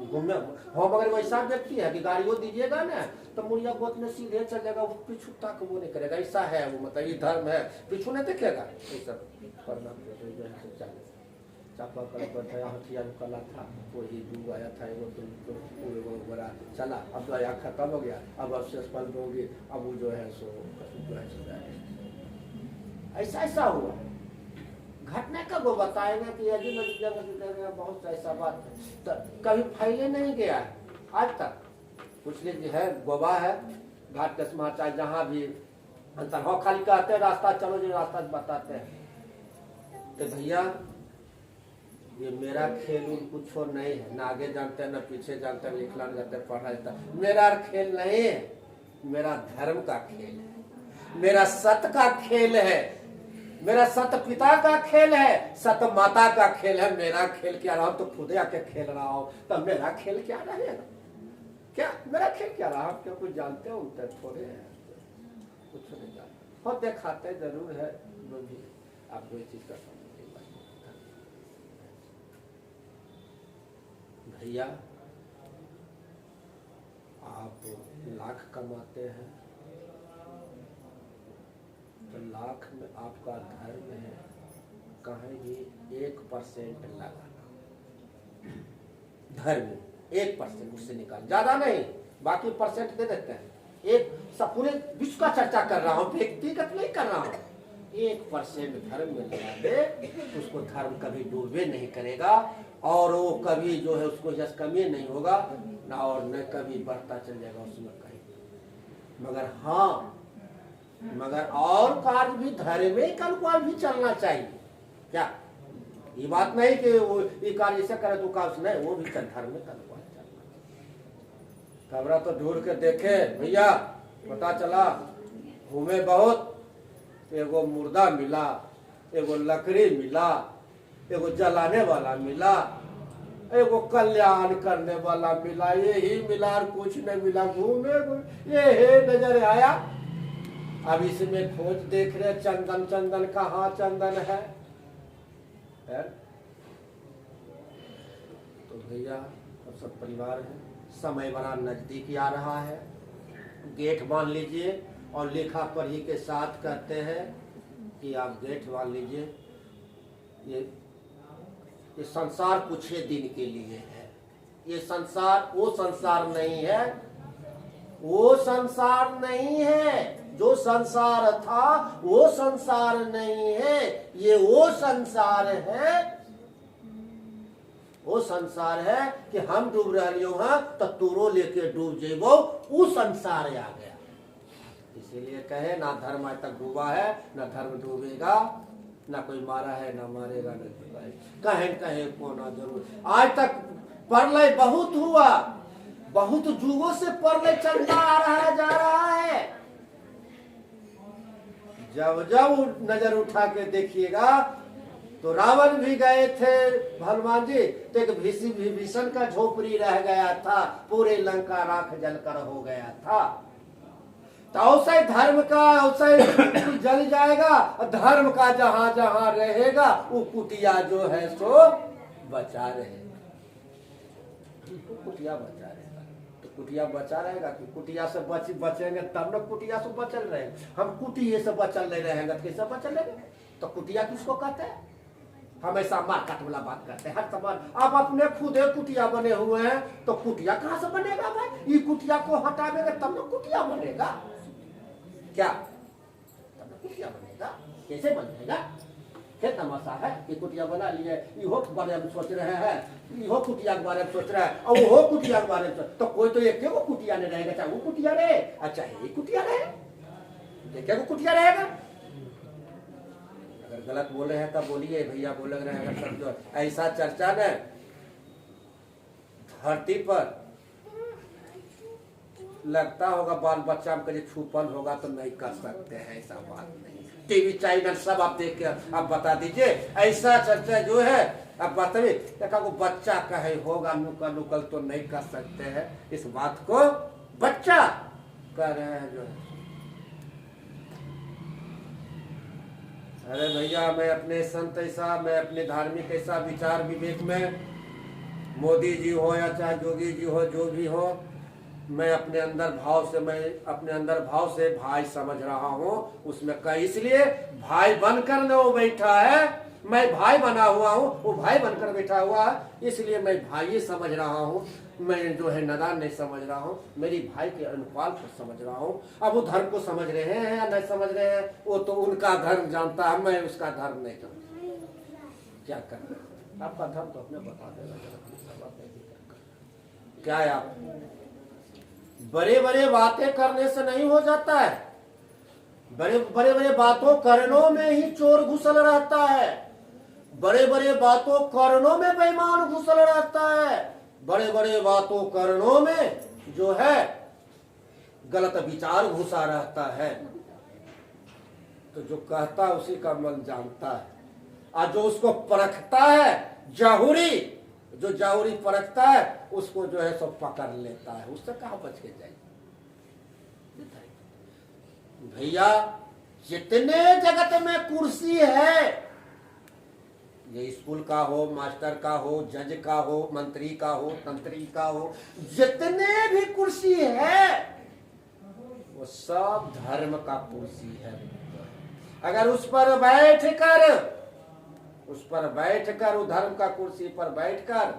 घूमने, हाँ मगर वैसा व्यक्ति है कि गाड़ियों दीजिएगा ना तो मुड़िया गोद में सीधे चलेगा, वो पीछू तक वो नहीं करेगा, ऐसा है वो, मतलब ये धर्म है, पीछू नहीं देखेगा। ऐसा प्रणाम चापा कल पर हथिया कला था, वही 2 आया था, एगो बड़ा चला, अब दया खत्म हो गया, अब अवशेष पल दोगे, अब वो जो है सो जो है ऐसा ऐसा हुआ। घटना का वो बताएगा कि यदि जगह बहुत ऐसा बात तो कभी फैले नहीं गया है आज तक, कुछ लीजिए है गवाह है, घाट के समाचार जहाँ भी अंतर हो, खाली कहते हैं रास्ता चलो, जो रास्ता बताते हैं। तो भैया ये मेरा खेल कुछ नहीं है, ना आगे जानते हैं ना पीछे जानते हैं, लिखना जाते हैं पढ़ा जाता है, मेरा खेल नहीं है, मेरा धर्म का खेल है, मेरा सत का खेल है, मेरा सत पिता का खेल है, सत माता का खेल है। मेरा खेल क्या रहा, तो खुद आके खेल रहा हो, तो मेरा खेल क्या रहेगा, क्या मेरा खेल क्या रहा, आप क्या कुछ जानते हो उनसे थोड़े हैं, कुछ नहीं जानते हो, दिखाते जरूर है जो भी आपको ये चीज का समझ। भैया आप लाख कमाते हैं तो लाख में आपका धर्म है कहीं भी 1% लगाना, धर्म 1% उससे निकाल, ज्यादा नहीं, बाकी परसेंट दे देते हैं। एक सब पूरे विश्व का चर्चा कर रहा हूँ, व्यक्तिगत नहीं कर रहा हूँ। 1% धर्म में लगा दे, उसको धर्म कभी डूबे नहीं करेगा और वो कभी जो है उसको यश कमी नहीं होगा ना, और न कभी बढ़ता चल जाएगा उसमें कहीं। मगर हाँ, मगर और कार्य भी धर्म में कल को भी चलना चाहिए। क्या ये बात नहीं कि वो ये कार्य ऐसा करे तो काम नहीं, वो भी धर्म में करवा। कमरा तो ढूंढ के देखे भैया, पता चला घूमे बहुत, एगो मुर्दा मिला, एगो लकड़ी मिला, एगो जलाने वाला मिला, एगो कल्याण करने वाला मिला, यही मिला और कुछ नहीं मिला। घूमे ये नजर आया। अब इसमें खोज देख रहे चंदन, चंदन कहाँ चंदन है? तो भैया अब सब परिवार है, समय बड़ा नजदीक आ रहा है, गेट बांध लीजिए और लेखा पढ़ी के साथ कहते हैं कि आप गेट बांध लीजिए। ये संसार कुछ ही दिन के लिए है। ये संसार वो संसार नहीं है, वो संसार नहीं है। जो संसार था वो संसार नहीं है, ये वो संसार है। वो संसार है कि हम डूब रही हैं तो तूरो लेके डूब जेबो, वो संसार आ गया। इसीलिए कहे ना धर्म आज तक डूबा है, ना धर्म डूबेगा, ना कोई मारा है ना मारेगा, न कहे कहे को ना जरूर। आज तक प्रलय बहुत हुआ, बहुत जुगों से प्रलय चलता आ रहा जा रहा है। जब जब नजर उठा के देखिएगा तो रावण भी गए थे हनुमान जी, तो एक विभीषण का झोपड़ी रह गया था, पूरे लंका राख जलकर हो गया था। तो ऐसे धर्म का ऐसे जल जाएगा, धर्म का जहां जहां रहेगा वो कुटिया जो है सो बचा रहेगा, कुटिया बचा रहेगा। तो कुटिया बचा रहेगा कि कुटिया से बचेंगे तब न कुटिया से बचल रहेंगे। हम कुटिया से बचल नहीं रहेंगे तो कैसे बचल रहेंगे? तो कुटिया किसको कहते हैं? हमेशा मारकाट वाला बात करते हैं हर सवाल। आप अपने खुद एक कुटिया बने हुए हैं तो कुटिया कहां से बनेगा भाई? ये कुटिया को हटावेंगे तब न कुटिया बनेगा क्या? तब न कुटिया बनेगा। कैसे बनेगा? क्या तमाशा है कि कुटिया बना लिए, इहो के बारे में सोच रहे हैं, इहो कुटिया के बारे में सोच रहे हैं और वो कुटिया के बारे में। तो कोई तो एक को कुटिया नहीं रहेगा, चाहे वो कुटिया रहे अच्छा ये कुटिया रहे, एक को कुटिया रहेगा। अगर गलत बोले हैं तब बोलिए भैया, बोल रहे हैं अगर समझो। ऐसा चर्चा न धरती पर लगता होगा बाल बच्चा में कहीं छुपल होगा तो नहीं कर सकते हैं, ऐसा बात नहीं। टीवी चैनल सब आप देख के आप बता दीजिए, ऐसा चर्चा जो है आप बताइए। देखा को बच्चा कहे होगा नुकल नुकल तो नहीं कर सकते हैं, इस बात को बच्चा कह रहे हैं जो है। अरे भैया मैं अपने संत ऐसा, मैं अपने धार्मिक ऐसा विचार विवेक में, मोदी जी हो या चाहे जोगी जी हो, जो भी हो, मैं अपने अंदर भाव से, मैं अपने अंदर भाव से भाई समझ रहा हूँ उसमें। कहीं इसलिए भाई बनकर न वो बैठा है, मैं भाई बना हुआ हूँ, वो भाई बनकर बैठा हुआ है, इसलिए मैं भाई समझ रहा हूँ। मैं जो है नादान नहीं समझ रहा हूँ, मेरी भाई के अनुपाल को समझ रहा हूँ। अब वो धर्म को समझ रहे हैं या नहीं समझ रहे हैं, वो तो उनका धर्म जानता है, मैं उसका धर्म नहीं जानता। क्या करना, आपका धर्म तो अपने बता देगा। क्या है, आप बड़े बड़े बातें करने से नहीं हो जाता है। बड़े बड़े बातों करनों में ही चोर घुसल रहता है, बड़े बड़े बातों करनों में बेईमान घुसल रहता है, बड़े बड़े बातों करनों में जो है गलत विचार घुसा रहता है। तो जो कहता है उसी का मन जानता है, और जो उसको परखता है जाहुरी, जो जाहुरी परखता है उसको जो है सब पकड़ लेता है, उससे कहां बच के जाए। भैया जितने जगत में कुर्सी है, ये स्कूल का हो, मास्टर का हो, जज का हो, मंत्री का हो, तंत्री का हो, जितने भी कुर्सी है वो सब धर्म का कुर्सी है। अगर उस पर बैठकर वो धर्म का कुर्सी पर बैठकर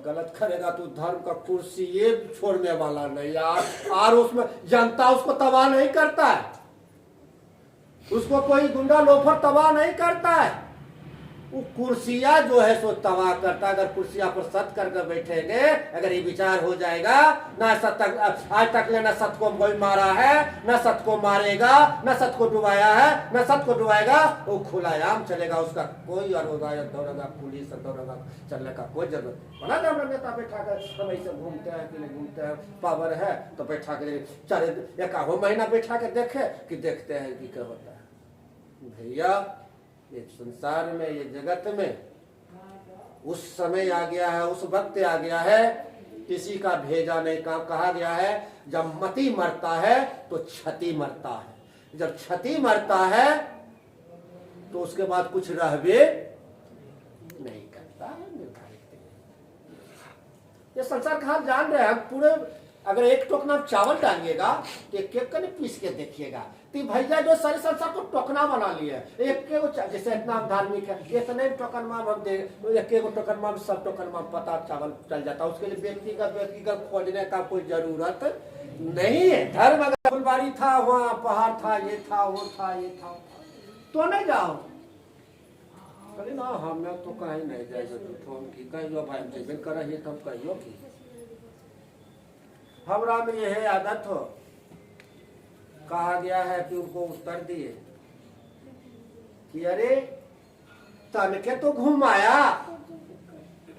गलत करेगा तो धर्म का कुर्सी ये छोड़ने वाला नहीं यार। और उसमें जनता उसको तबाह नहीं करता है, उसको कोई गुंडा लोफर तबाह नहीं करता है। वो कुर्सियां जो है सो तबाह करता। अगर कुर्सियां पर सत करके बैठेंगे, अगर ये विचार हो जाएगा ना सत आज तक ले ना सत को कोई मारा है, ना सत को मारेगा, ना सत को डुबाया है, ना सत को डुबाएगा, वो खुलायाम चलेगा। उसका कोई अरोगा या दौड़ेगा, पुलिस दौड़ेगा, चलने का कोई जरूरत नहीं। बना था हमने नेता बैठा कर हम ऐसे घूमते हैं कि नहीं घूमते हैं, पावर है तो बैठा के चारे एक आधो महीना बैठा के देखे कि देखते हैं कि क्या होता है। भैया ये संसार में, ये जगत में उस समय आ गया है, उस वक्त आ गया है, किसी का भेजा नहीं। काम कहा गया है जब मति मरता है तो क्षति मरता है। जब क्षति मरता है तो उसके बाद कुछ रहबे नहीं करता है निर्धारित। ये संसार का हाल जान रहे हैं पूरे। अगर एक टोकना चावल डालिएगा तो एक एक करके पीस के देखिएगा, तो भैया जो सारे संसार को टोकना बना लिया है। एक जैसे इतना धार्मिक है, इतने टोकन माम हम दे, एक टोकन माम सब टोकन माम पता चावल चल जाता। उसके लिए व्यक्तिगत खोजने का कोई जरूरत नहीं है। धर्म अगर फुलबाड़ी था, वहाँ पहाड़ था, ये था, वो था, ये था, तो नहीं जाओ। कहले ना हमें तो कहीं नहीं जाएगा, कहियो भाई जेबे कर रही तो हम कहियो की हमरा में यह आदत हो। कहा गया है कि उनको उत्तर दिए कि अरे तन के तो घुमाया,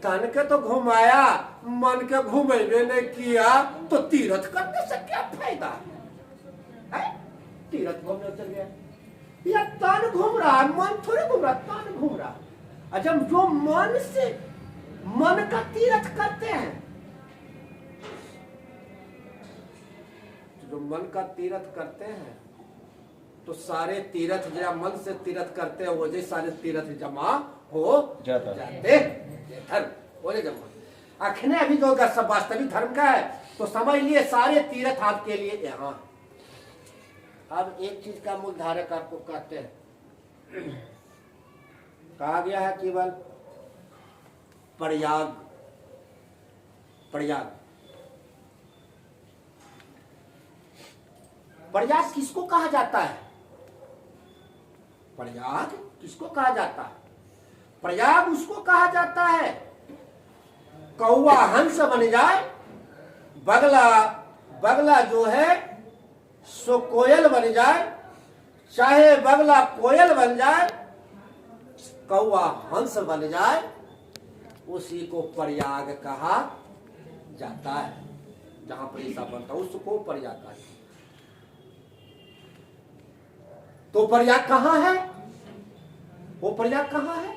तन के तो घुमाया, मन के घुमेबे नहीं किया तो तीर्थ करने से क्या फायदा है? तीर्थ घूमने चल गया, या तन घूम रहा है, मन थोड़े घूम रहा, तन घूम रहा। अच्छा जो मन से मन का तीर्थ करते हैं, जो मन का तीर्थ करते हैं तो सारे तीर्थ जब मन से तीर्थ करते हैं, वो सारे तीर्थ जमा हो जाते धर्म बोले जमा। अखने अभी जो सब वास्तविक धर्म का है तो समझ लिए सारे तीर्थ आपके लिए यहाँ। अब एक चीज का मूल धारक आपको कहते हैं, कहा गया है केवल प्रयाग। प्रयाग प्रयाग किसको कहा जाता है? प्रयाग किसको कहा जाता है? प्रयाग उसको कहा जाता है कौवा हंस बन जाए, बगला जो है सो कोयल बन जाए, चाहे बगला कोयल बन जाए, कौवा हंस बन जाए, उसी को प्रयाग कहा जाता है। जहां पर ऐसा बनता है उसको प्रयाग कहा जाता है। तो प्रयाग कहाँ है? वो प्रयाग कहाँ है?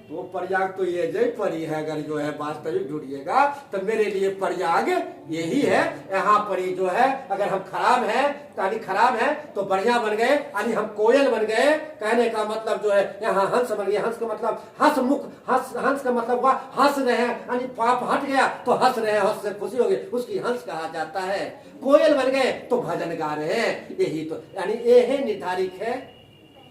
तो प्रयाग तो ये जय परी है। अगर जो है वास्तविक ढूंढिएगा तो मेरे लिए प्रयाग यही है। यहाँ पर जो है अगर हम खराब है यानी खराब है तो बढ़िया बन गए, यानी हम कोयल बन गए। कहने का मतलब जो है यहाँ हंस बन गए। हंस का मतलब हंसमुख, हंस का मतलब हुआ हंस रहे हैं, यानी पाप हट गया तो हंस रहे हैं, हंस से खुशी हो गई, उसकी हंस कहा जाता है। कोयल बन गए तो भजन गा रहे हैं, यही तो यानी यही निर्धारित है।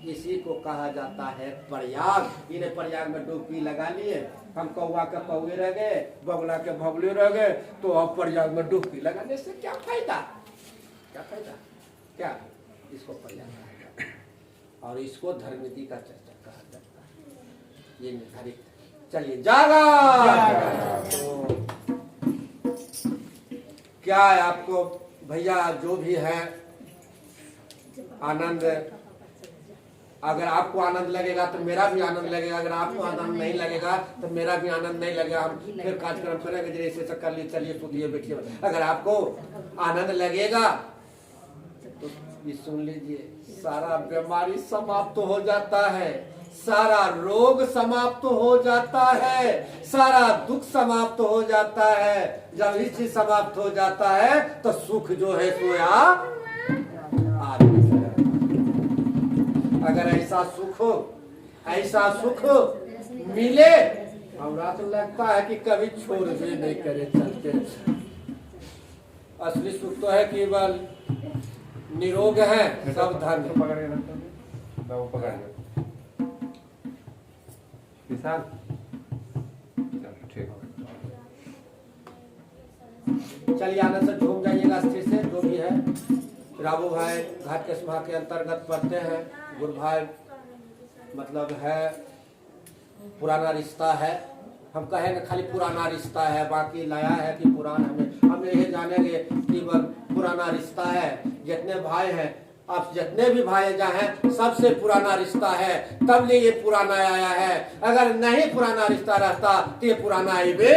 इसी को कहा जाता है प्रयाग। इन्हें प्रयाग में डुबकी लगा लिए, हम कौवा के कौवे रह गए, बगुला के बगुले रह गए, तो अब प्रयाग में डुबकी लगाने से क्या फायदा? क्या फायदा? क्या इसको प्रयाग कहा जाता है और इसको धर्मनीति का चर्चा कहा जाता है। ये निर्धारित। चलिए जागा तो क्या है आपको भैया जो भी है आनंद, अगर आपको आनंद लगेगा तो मेरा भी आनंद लगेगा, अगर आपको आनंद नहीं लगेगा तो मेरा भी आनंद नहीं लगेगा। हम फिर कार्यक्रम करेंगे जैसे से कर लिए, चलिए सुनिए बैठिए। अगर आपको आनंद लगेगा तो ये सुन लीजिए, सारा बीमारी समाप्त हो जाता है, सारा रोग समाप्त हो जाता है, सारा दुख समाप्त हो जाता है। जब ये चीज समाप्त हो जाता है तो सुख जो है सोया। अगर ऐसा सुख मिले, हमरा तो लगता है कि कभी छोड़ भी नहीं करे चलते। असली सुख तो है केवल निरोग है सब धर्म। चलिए आनंद से झूम जाइएगा स्थिर से। जो भी है राबू भाई घाट के सभा के अंतर्गत पढ़ते हैं, गुरु भाई मतलब है पुराना रिश्ता है। हम कहेंगे खाली पुराना रिश्ता है, बाकी लाया है कि पुराना, हम ये जानेंगे कि पुराना रिश्ता है। जितने भाई हैं, आप जितने भी भाई जहाँ हैं, सबसे पुराना रिश्ता है, तब लिए ये पुराना आया है। अगर नहीं पुराना रिश्ता रहता तो ये पुराना ही भी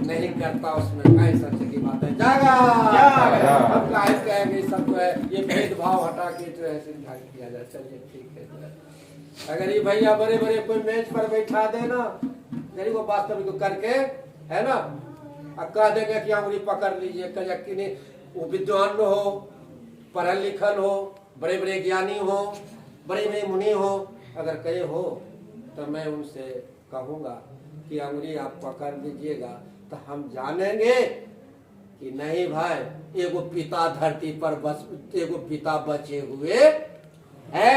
नहीं करता। उसमें कई सच की बात है। जागा हम कहेंगे सब जो है ये भेदभाव हटा के जो है सिद्धांत किया जाए। चलिए ठीक है। अगर ये भैया बड़े बड़े कोई मेज पर बैठा देना, गरीब को वास्तविक करके, है ना, अब कह देंगे कि अंगुली पकड़ लीजिए, कि नहीं वो विद्वान हो, पढ़ल लिखल हो, बड़े बड़े ज्ञानी हो, बड़े बड़े मुनि हो, अगर कहे हो तो मैं उनसे कहूँगा कि अंगुली आप पकड़ लीजिएगा, तो हम जानेंगे कि नहीं भाई एगो पिता धरती पर बस, एगो पिता बचे हुए है।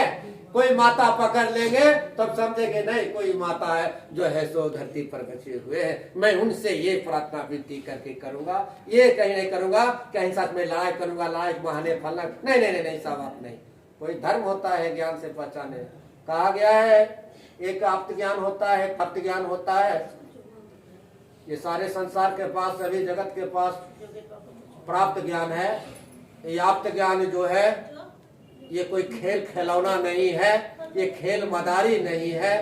कोई माता पकड़ लेंगे तब समझेंगे नहीं कोई माता है जो है सो धरती पर बचे हुए हैं। मैं उनसे ये प्रार्थना विनती करके करूंगा, ये कहीं नहीं करूंगा कहीं साथ में लड़ाई करूंगा, लड़ाई बहाने फलना, नहीं नहीं नहीं सब आप नहीं। कोई धर्म होता है ज्ञान से पहचाने, कहा गया है एक आप्त ज्ञान होता है, फक्त ज्ञान होता है। ये सारे संसार के पास, सभी जगत के पास प्राप्त ज्ञान है। ये आप्त ज्ञान जो है ये कोई खेल खिलौना नहीं है, ये खेल मदारी नहीं है।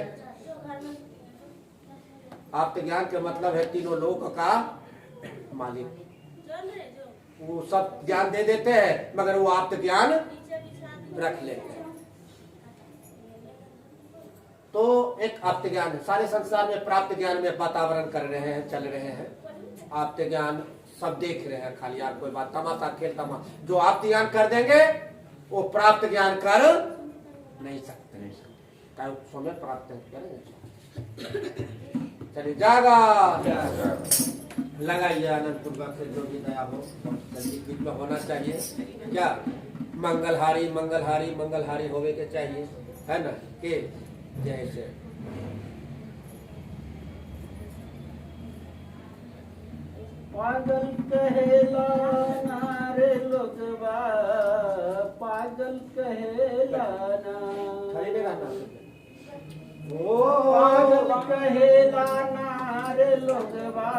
आप्त ज्ञान के मतलब है तीनों लोक का मालिक। वो सब ज्ञान दे देते हैं मगर वो आप्त ज्ञान रख लेते हैं। तो एक आप्त ज्ञान है। सारे संसार में प्राप्त ज्ञान में वातावरण कर रहे हैं, चल रहे हैं। आप्त ज्ञान सब देख रहे हैं, खाली यार कोई बात तमाशा खेल तमाशा। जो आप्त ज्ञान कर देंगे वो प्राप्त ज्ञान कर नहीं सकते, समय प्राप्त करेंगे। चलिए जागा लगाइए आनंद पूर्वक से, जो भी दया हो जल्दी में होना चाहिए। क्या मंगलहारी मंगलहारी मंगलहारी होवे के चाहिए, है ना, के जैसे पागल कहेला नारे लोगवा, पागल कहेला ना, पागल कहेला नारे लोगवा,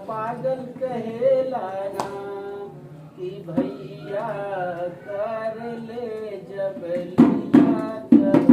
पागल कहेला ना, कि भैया कर ले जब लिया करो।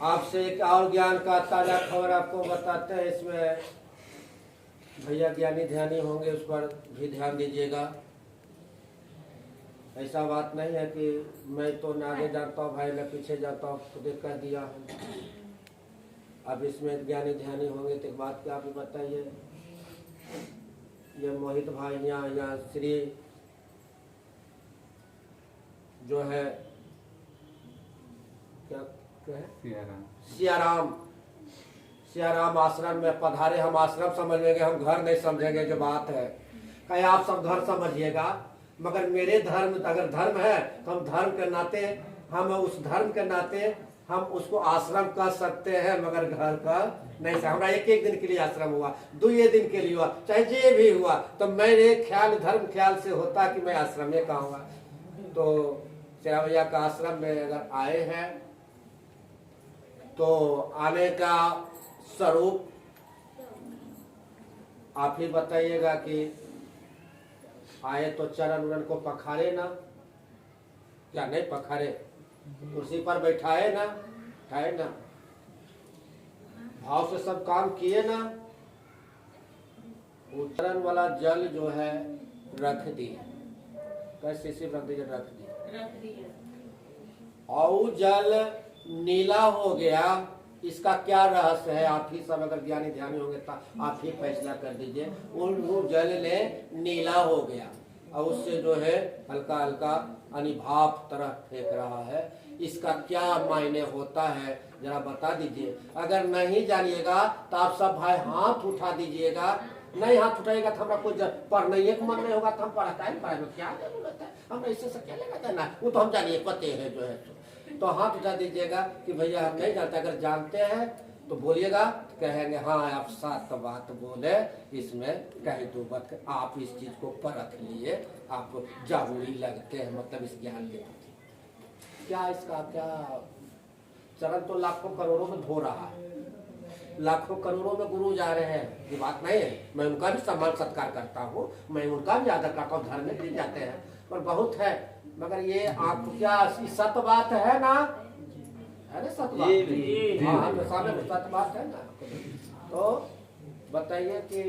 आपसे एक और ज्ञान का ताजा खबर आपको बताते हैं। इसमें भैया ज्ञानी ध्यानी होंगे, उस पर भी ध्यान दीजिएगा। ऐसा बात नहीं है कि मैं तो ना आगे जाता हूँ भाई, मैं पीछे जाता हूँ, खुद कह दिया हूँ। अब इसमें ज्ञानी ध्यानी होंगे तो एक बात क्या आप बताइए। ये मोहित भाई यहाँ श्री जो है क्या सियाराम आश्रम में पधारे। हम आश्रम समझेंगे, हम घर नहीं समझेंगे। जो बात है कहीं आप सब घर समझिएगा, मगर मेरे धर्म अगर धर्म है तो हम धर्म के नाते, हम उस धर्म के नाते हम उसको आश्रम कह सकते हैं, मगर घर का नहीं। हमारा एक दिन के लिए आश्रम हुआ, 2 दिन के लिए हुआ, चाहे जे भी हुआ, तो मेरे ख्याल धर्म ख्याल से होता कि मैं आश्रम में कहूँगा। तो शेरा भैया का आश्रम में अगर आए हैं तो आने का स्वरूप आप ही बताइएगा कि आए तो चरण उरण को पखारे ना, क्या नहीं पखारे, कुर्सी पर बैठाए ना, है ना, भाव से सब काम किए ना। वो चरण वाला जल जो है रख दिए, कैसे रख दिए, और जल नीला हो गया, इसका क्या रहस्य है? आप ही सब अगर ज्ञानी ध्यानी होंगे तो आप ही फैसला कर दीजिए। वो जल ने नीला हो गया और उससे जो है हल्का हल्का अनिभाप तरह फेंक रहा है, इसका क्या मायने होता है जरा बता दीजिए। अगर नहीं जानिएगा तो आप सब भाई हाथ उठा दीजिएगा। नहीं हाथ उठाएगा तो हमारा कुछ पढ़ने एक मन नहीं होगा तो हम पढ़ाता है क्या जरूरत है, हम ऐसे से क्या लेगा देना, वो तो हम जानिए पते है जो है। तो हाथ उठा दीजिएगा कि भैया हम नहीं जानते। अगर जानते हैं तो बोलिएगा, कहेंगे हाँ आप सात बात बोले, इसमें कहीं दो बात आप इस चीज को परख लिए, आपको जरूरी लगते हैं, मतलब इस ज्ञान के प्रति क्या इसका क्या चरण तो लाखों करोड़ों में धो रहा है, लाखों करोड़ों में गुरु जा रहे हैं, ये बात नहीं है। मैं उनका भी सम्मान सत्कार करता हूँ, मैं उनका भी आदर करता हूँ, धर्म में भी जाते हैं पर बहुत है, मगर ये आप क्या सत बात है ना, अरे सत बात, हाँ सत बात है ना। तो बताइए कि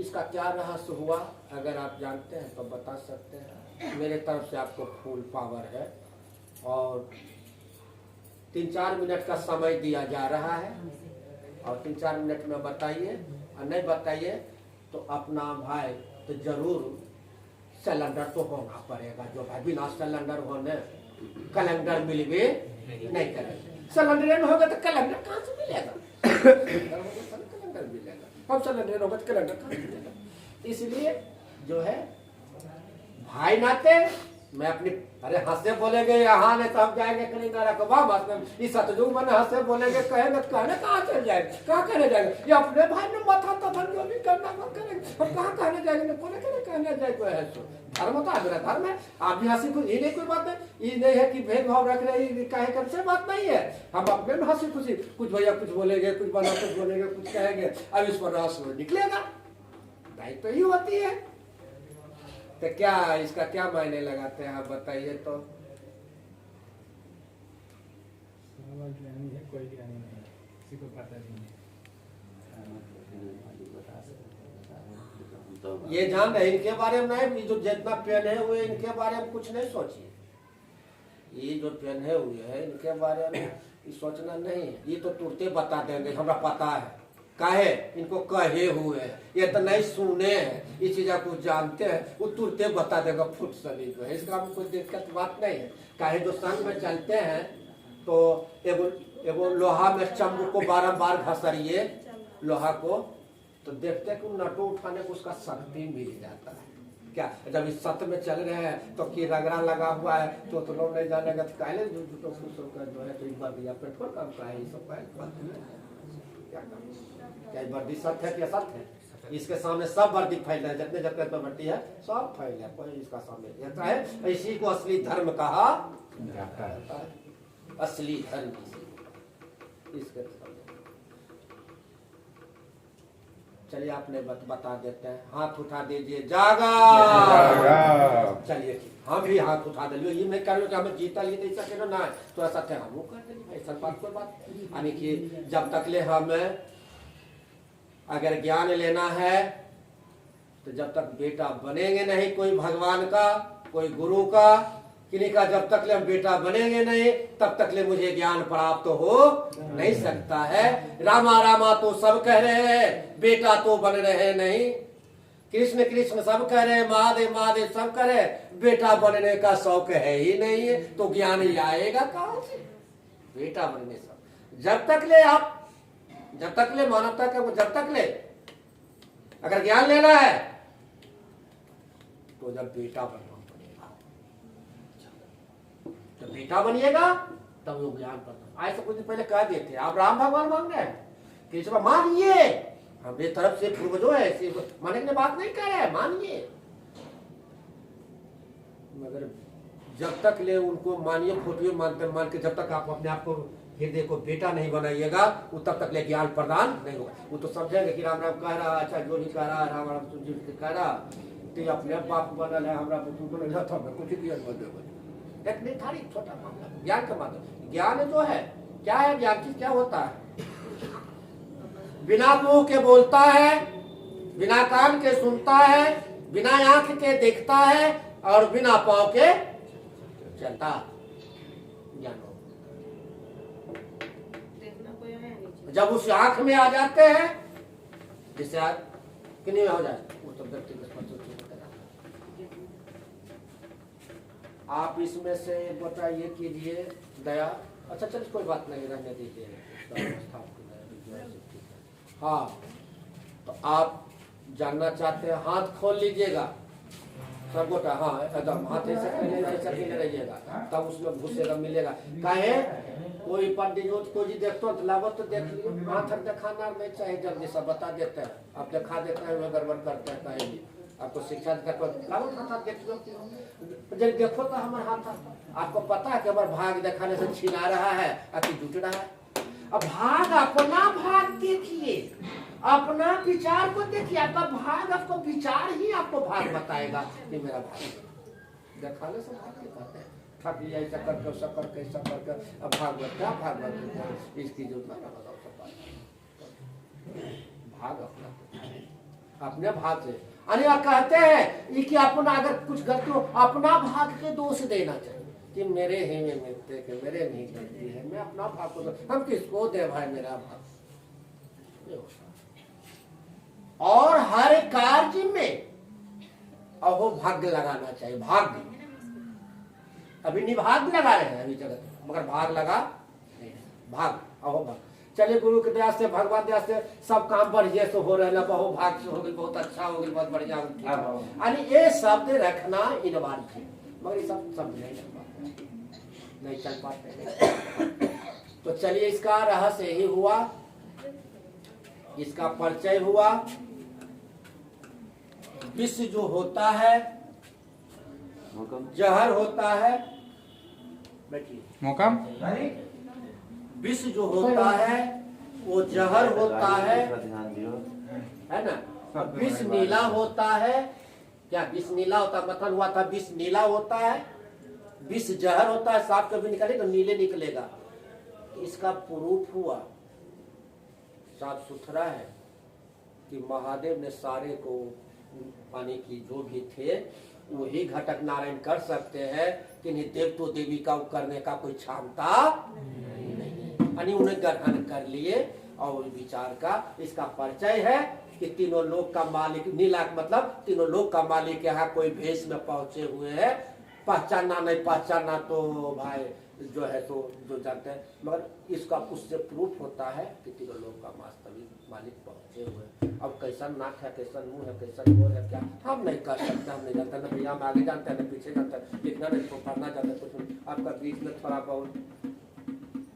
इसका क्या रहस्य हुआ, अगर आप जानते हैं तो बता सकते हैं। मेरे तरफ से आपको फुल पावर है और 3-4 मिनट का समय दिया जा रहा है और 3-4 मिनट में बताइए, और नहीं बताइए तो अपना भाई तो जरूर सिलेंडर तो होना पड़ेगा। जो भाई बिना सिलेंडर होने कैलेंडर मिलवे नहीं करेंगे, सिलेंडर नहीं होगा तो कैलेंडर कहाँ से मिलेगा? कैलेंडर मिलेगा, हम सिलेंडर होगा तो कैलेंडर कहाँ से मिलेगा? इसलिए जो है भाई नाते मैं अपनी, अरे हंसे बोलेंगे यहाँ नहीं तो हम जाएंगे कहीं ना रखवा इस सतयुग में हंसे बोलेंगे, कहेंगे कहने कहाँ चल जाएंगे, कहाँ कहने जाएंगे? ये अपने भाई ने माथा तथन जो भी करना मत करेंगे, हम कहाँ कहने जाएंगे? कहने जाए कोई है तो धर्म तो मेरा धर्म है। आप भी हंसी खुशी, ये नहीं कोई बात है, ये नहीं है कि भेदभाव रख रहे कहे कर से बात नहीं है। हम अपने में हंसी खुशी, कुछ भैया कुछ बोलेंगे, कुछ बना कुछ बोलेंगे, कुछ कहेंगे, अब इस पर रस निकलेगा, दायित्व ही होती है। तो क्या इसका क्या मायने लगाते हैं आप बताइए तो? कोई ज्ञानी नहीं, किसी को पता नहीं है। ये जान रहे इनके बारे में नहीं, जो जितना पहने हुए इनके बारे में कुछ नहीं सोचिए। ये जो पहने हुए है इनके बारे में सोचना नहीं, ये तो तुरते बता देंगे हमरा पता है, काहे इनको कहे हुए हैं, ये तो नहीं सुने हैं, इस चीज को जानते हैं, वो तुरते बता देगा फुट सली जो है। इसका कोई दिक्कत बात नहीं है। काहे जो संग में चलते हैं तो एगो लोहा में चम्बू को बारम्बार घसरिए लोहा को, तो देखते कि नटो उठाने को उसका शक्ति मिल जाता है। क्या जब इस सत्य में चल रहे हैं तो कि रगड़ा लगा हुआ है तो लोग नहीं जानेगा तो काहे जो खुश होकर जो है तो एक बार दिया पेट्रोल काम का है, ये सब क्या वर्दी सत्य है क्या सत्य है? इसके सामने सब वर्दी फैल है, जितने जितने वर्दी है सब फैल है, कोई इसका सामने जाता है। इसी को असली धर्म कहा जाता है, असली धर्म इसके सामने। चलिए आपने बता देते हैं, हाथ उठा दीजिए, जागा। चलिए हम भी हाथ उठा दिलिए, ये नहीं करो कि हमें जीता लिए ऐसा करो ना, तो ऐसा थे हम कर देंगे, ऐसा बात कोई बात यानी कि जब तक ले हमें अगर ज्ञान लेना है तो जब तक बेटा बनेंगे नहीं कोई भगवान का, कोई गुरु का, किन्हीं का, जब तक ले हम बेटा बनेंगे नहीं तब तक ले मुझे ज्ञान प्राप्त हो नहीं सकता है। रामा रामा तो सब कह रहे हैं, बेटा तो बन रहे नहीं। कृष्ण कृष्ण सब कह रहे हैं, महादेव महादेव सब कह रहे हैं, बेटा बनने का शौक है ही नहीं है, तो ज्ञान ही आएगा कहां से? बेटा बनने से जब तक ले आप, जब तक ले मानवता का, जब तक ले अगर ज्ञान लेना है तो जब बेटा बनना पड़ेगा, जब बेटा बनिएगा तब वो ज्ञान पड़ता। आज से कुछ दिन पहले कह दिए थे आप राम भगवान मांग रहे हैं, कृष्ण मानिए, हमारे तरफ से पूर्वजों है, मानने की बात नहीं कर रहे हैं, मानिए। मगर जब तक ले उनको मानिए, फोटो मानते मान के जब तक आप अपने आप को हृदय को बेटा नहीं बनाइएगा वो तब तक ले ज्ञान प्रदान नहीं होगा। वो तो समझेंगे कि राम राम कह रहा, अच्छा जो भी कह रहा, राम राम तुझे कह रहा, तो अपने बाप बनल है, हमारा पुत्र बनल है, तो हमें कुछ ज्ञान बन एक निर्धारित छोटा मामला ज्ञान का माध्यम। ज्ञान जो है क्या है, ज्ञान की क्या होता है? बिना मुंह के बोलता है, बिना कान के सुनता है, बिना आंख के देखता है और बिना पांव के चलता। ज्ञान हो। जब उस आंख में आ जाते हैं, जैसे आज किन्हीं में हो जाए, वो तो व्यक्ति आप इसमें से बताइए कीजिए दया। अच्छा चल कोई बात नहीं, रहने दीजिए। हाँ, तो आप जानना चाहते हैं, हाथ खोल लीजिएगा सब गोटा। हाँ एकदम हाथ ऐसे पहले रहिएगा, तब उसमें घुसेगा मिलेगा। काहे कोई पंडित को जी देखते तो लागत तो देख लियो, हाथ दिखाना नहीं चाहिए, जल्दी सब बता देते हैं। आप दिखा देते हैं, वो गड़बड़ करते हैं कहीं भी। आपको शिक्षा हाथ देखो, जब देखो तो हमारे हाथ, आपको पता है कि हमारे भाग दिखाने से छिला रहा है, अति जुट रहा है। अब भाग, अपना भाग देखिए, अपना विचार को देखिए। आपका भाग, आपको विचार ही आपको भाग बताएगा कि मेरा भाग दिखाने से भाग कहते हैं। थक लिया ऐसा करके, ऐसा करके, ऐसा करके, अब भागवत क्या भागवत इसकी जो भाग अपने भाग से अनिया कहते हैं कि अपना अगर कुछ गलती हो, अपना भाग के दोष देना चाहिए कि मेरे ही में मिलते कि मेरे नहीं गलती है, मैं अपना भाग को, हम किसको दे भाई मेरा भाग। और हर कार्य में अहो भाग्य लगाना चाहिए। भाग्य अभी निभाग लगा रहे हैं अभी जगत, मगर भाग लगा नहीं, भाग अहो भाग। चलिए गुरु की दया से, भगवान दया से सब काम बढ़िया से हो रहा है, बहु भाग से हो गई, बहुत अच्छा हो गई, बहुत बढ़िया हो गई। यानी ये शब्द रखना अनिवार्य है, मगर ये सब समझ नहीं चल पाते। तो चलिए इसका रहस्य ही हुआ, इसका परिचय हुआ। विष जो होता है जहर होता है, मौका विष जो होता है वो जहर होता है ना। विष नीला होता है, क्या विष नीला होता है? मथन हुआ था, विष नीला होता है, विष जहर होता है। साफ कभी निकले तो नीले निकलेगा। इसका प्रूफ हुआ, साफ सुथरा है कि महादेव ने सारे को पानी की जो भी थे वही घटक नारायण कर सकते हैं, कि देव तो देवी का करने का कोई क्षमता नहीं, उन्हें ग्रहण कर लिए। और विचार का इसका परिचय है कि तीनों लोक का मालिक, नीला मतलब तीनों लोक का मालिक यहाँ कोई भेष में पहुंचे हुए हैं। पहचानना नहीं पहचानना तो भाई जो है तो जो जानते हैं, मगर इसका उससे प्रूफ होता है कि तीनों लोक का वास्तविक मालिक पहुंचे हुए। अब कैसा नाक है, कैसा मुंह है, कैसा गोर है, क्या हम नहीं कर सकते, हम नहीं जानते। न भैया हम आगे जानते हैं, न पीछे जानते हैं, लिखना नहीं तो पढ़ना जानते कुछ। आपका बीच में थोड़ा बहुत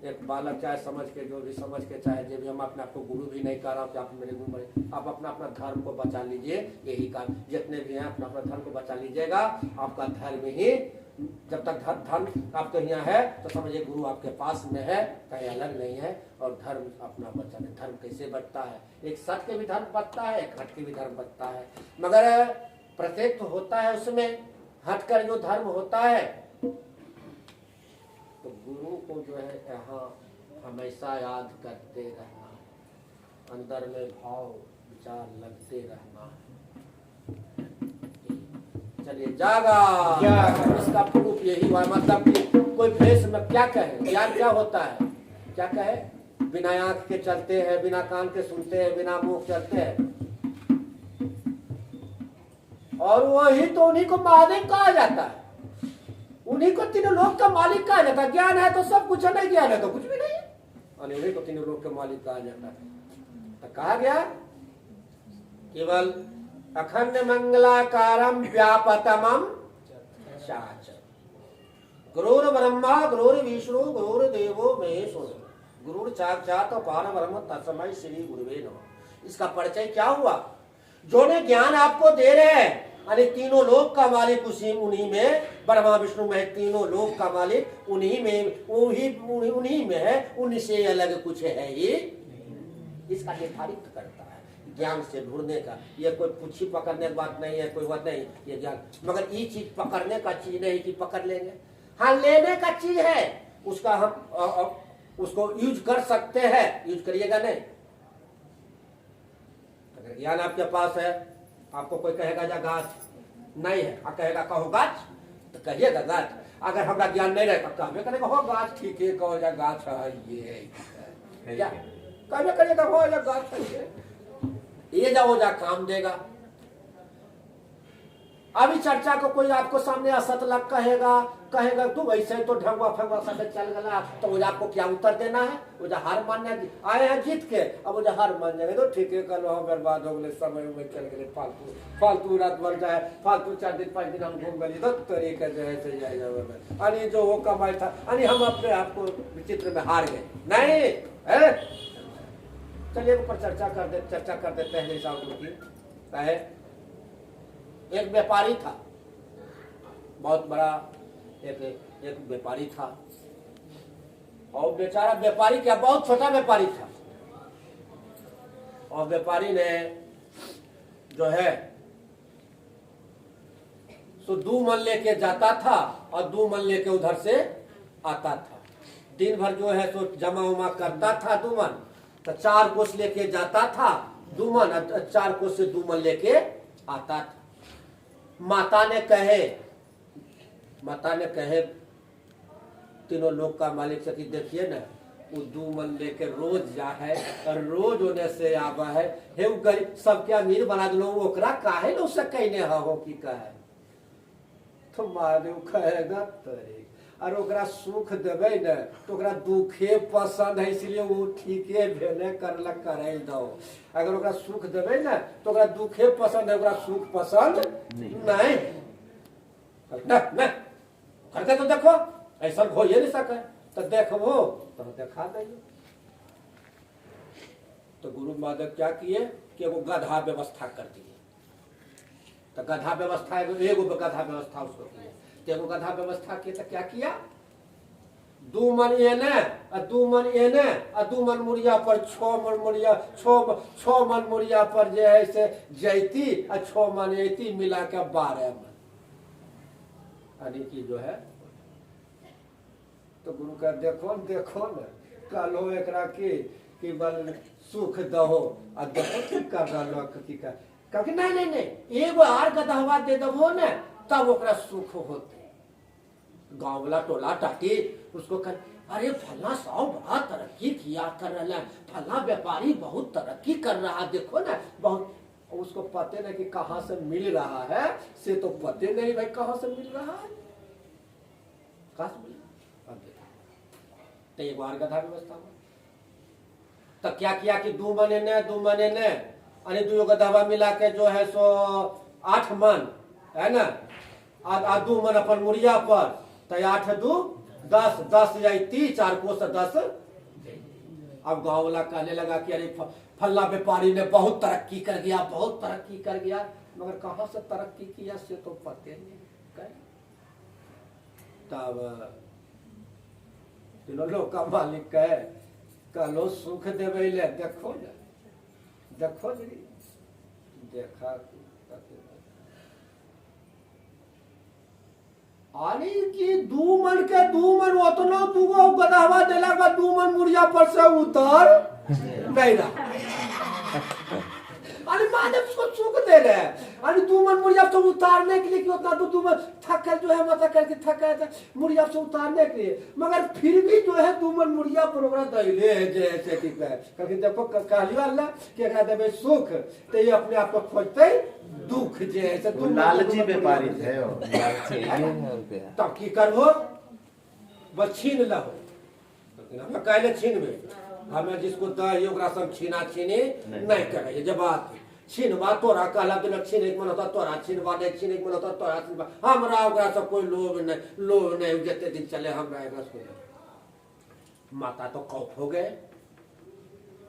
एक बालक चाहे समझ के, जो भी समझ के चाहे जो भी, हम अपने आपको गुरु भी नहीं कर रहा कि आप मेरे गुरु बने। आप अपना अपना धर्म को बचा लीजिए, यही काम। जितने भी हैं अपना अपना धर्म को बचा लीजिएगा। आपका धर्म ही, जब तक धर्म आपके यहाँ है तो समझिए गुरु आपके पास में है, कहीं अलग नहीं है। और धर्म अपना बचाने, धर्म कैसे बचता है? एक सत्य के भी धर्म बचता है, एक हट के भी धर्म बचता है, मगर प्रत्येक तो होता है उसमें हटकर जो धर्म होता है। तो गुरु को जो है यहाँ हमेशा याद करते रहना, अंदर में भाव विचार लगते रहना। चलिए जागा, इसका प्रूफ यही हुआ। मतलब कि कोई भेष में क्या कहे, ज्ञान क्या होता है, क्या कहे? बिना आंख के चलते हैं, बिना कान के सुनते हैं, बिना मुंह चलते हैं। और वही तो उन्हीं को महादेव कहा जाता है, उन्हीं को तीनों लोक का मालिक कहा जाता है। ज्ञान है तो सब कुछ है, नहीं ज्ञान है तो कुछ भी नहीं है, और उन्हीं को तीनों लोक का मालिक कहा जाता है। तो कहा गया केवल अखंड मंगलाकारम व्यापतमम चाच, गुरुर ब्रह्मा गुरुर विष्णु गुरुर देवो महेश्वर गुरुर साक्षात परब्रह्म तस्मै श्री गुरुवे नमः। इसका परिचय क्या हुआ? जो ने ज्ञान आपको दे रहे हैं, अरे तीनों लोक का मालिक उन्हीं में, ब्रह्मा विष्णु में तीनों लोक का मालिक उन्हीं में, उन्हीं में है, उनसे अलग कुछ है ही। इसका निर्धारित करता है ज्ञान से ढूंढने का। ये कोई पूछी पकड़ने की बात नहीं है, कोई बात नहीं ये ज्ञान। मगर ये चीज पकड़ने का चीज नहीं कि पकड़ लेंगे, हाँ लेने का चीज है, उसका हम उसको यूज कर सकते हैं। यूज करिएगा नहीं। अगर ज्ञान आपके पास है, आपको कोई कहेगा जा गाछ नहीं है, आप कहेगा कहो गाछ, तो कहिएगा गाछ। अगर हमरा ज्ञान नहीं रहता कहबे करेगा हो गाछ ठीक है कहो जा गाछ है ये क्या कहबे करेगा हो जा गाछ है ये जा वो जा काम देगा। अभी चर्चा को कोई आपको सामने असत लग कहेगा तू वैसे तो ढंगवा फंगवा सब चल गया तो वो आपको क्या उत्तर देना है? वो जो हार मानने आए हैं जीत के, अब वो जो हार मान जाएंगे तो ठीक है कल हम बर्बाद हो गए समय में चल गए फालतू रात भर जाए फालतू 4 दिन 5 दिन हम घूम गए तो तरीके जो है चल जाएगा अरे जो वो कमाई था अरे हम अपने आपको विचित्र में हार गए नहीं है। चलिए ऊपर चर्चा कर देते हैं जैसा की एक व्यापारी था बहुत बड़ा एक व्यापारी था और बेचारा व्यापारी क्या बहुत छोटा व्यापारी था और व्यापारी ने जो है सो 2 मन लेके जाता था और 2 मन लेके उधर से आता था। दिन भर जो है सो जमा उमा करता था 2 मन तो 4 कोस लेके जाता था 2 मन 4 कोस से 2 मन लेके आता था। माता ने कहे तीनों लोग का मालिक से कि देखिए ना वो 2 मन लेके रोज जा है और रोज होने से आवा है हे वो गरीब सबके अमीर बना दिलो ओकरा काहे न उससे कहने हो कि कहे तो मारे कहेगा तरे और ओकरा सुख देवे न तो ओकरा दुखे पसंद है इसलिए वो ठीके भेले करलक करे दो। अगर ओकरा सुख देवे न तो ओकरा दुखे पसंद है ओकरा सुख पसंद नहीं न करके तो देखो ऐसा हो ये नहीं सके तो देखो तो देखा देंगे। तो गुरु माधव क्या किए कि वो गधा व्यवस्था कर दिए। तो गधा व्यवस्था एगो गधा व्यवस्था उसको किया एगो गधा व्यवस्था किया तो क्या किया 2 मन एने और 2 मन एने और 2 मन मुड़िया पर 6 मन मुड़िया 6 मन मुड़िया पर जो है से जैती और 6 मन एती मिला के 12 मन यानी कि जो है तो गुरु का देखो न कलो एकरा की बल सुख दहो और देखो की कर रहा की का क्योंकि नहीं एगो आर गधवा दे दबो न तब ओकरा सुख होते। गांव वाला टोला टाटी उसको कर अरे फला साहब बड़ा तरक्की किया कर रहा है फला व्यापारी बहुत तरक्की कर रहा है देखो ना बहुत उसको पते नहीं कि कहाँ से मिल रहा है से तो पते नहीं भाई कहाँ से मिल रहा है कहाँ से मिल तो एक बार गधा व्यवस्था तो क्या किया कि 2 मने ने अरे 2 गधवा मिला के जो है सो 8 मन है ना आ 2 मन अपन मुड़िया पर तो 8 2 10 जाती 4 को से 10। अब गांव वाला कहने लगा कि अरे फल्ला व्यापारी ने बहुत तरक्की कर गया मगर कहाँ से तरक्की किया से तो पते नहीं। तब तीनों लोग का मालिक कहे कलो सुख देवे ले देखो जी देखा आनी की 2 मन उतना 2 गधावा देला का 2 मन मुड़िया पर से उतर नहीं रहा अरे माधव उसको सुख दे रहे हैं अरे 2 मन मुड़िया से उतारने के लिए कि उतना तो 2 मन थकल जो है मतलब करके थका है मुड़िया से उतारने के लिए मगर फिर भी जो है 2 मन मुड़िया पर ओकरा दैले है जैसे ठीक है क्योंकि देखो कहली वाला कि अगर देवे सुख तो ये अपने आप को खोजते दुख जैसे तुम लालची व्यापारी थे वो लालची तब की करबो बस छीन लहो हम कहले छीन में हमें जिसको दही ओकरा सब छीना छीनी नहीं करे जब बात छीनवा तोरा कहला दिन छीन एक मन होता तोरा छीनवा नहीं छीन एक मन होता तोरा छीनवा हमरा ओकरा सब कोई लोभ नहीं जते दिन चले हमरा एकरा से माता तो खौफ हो गए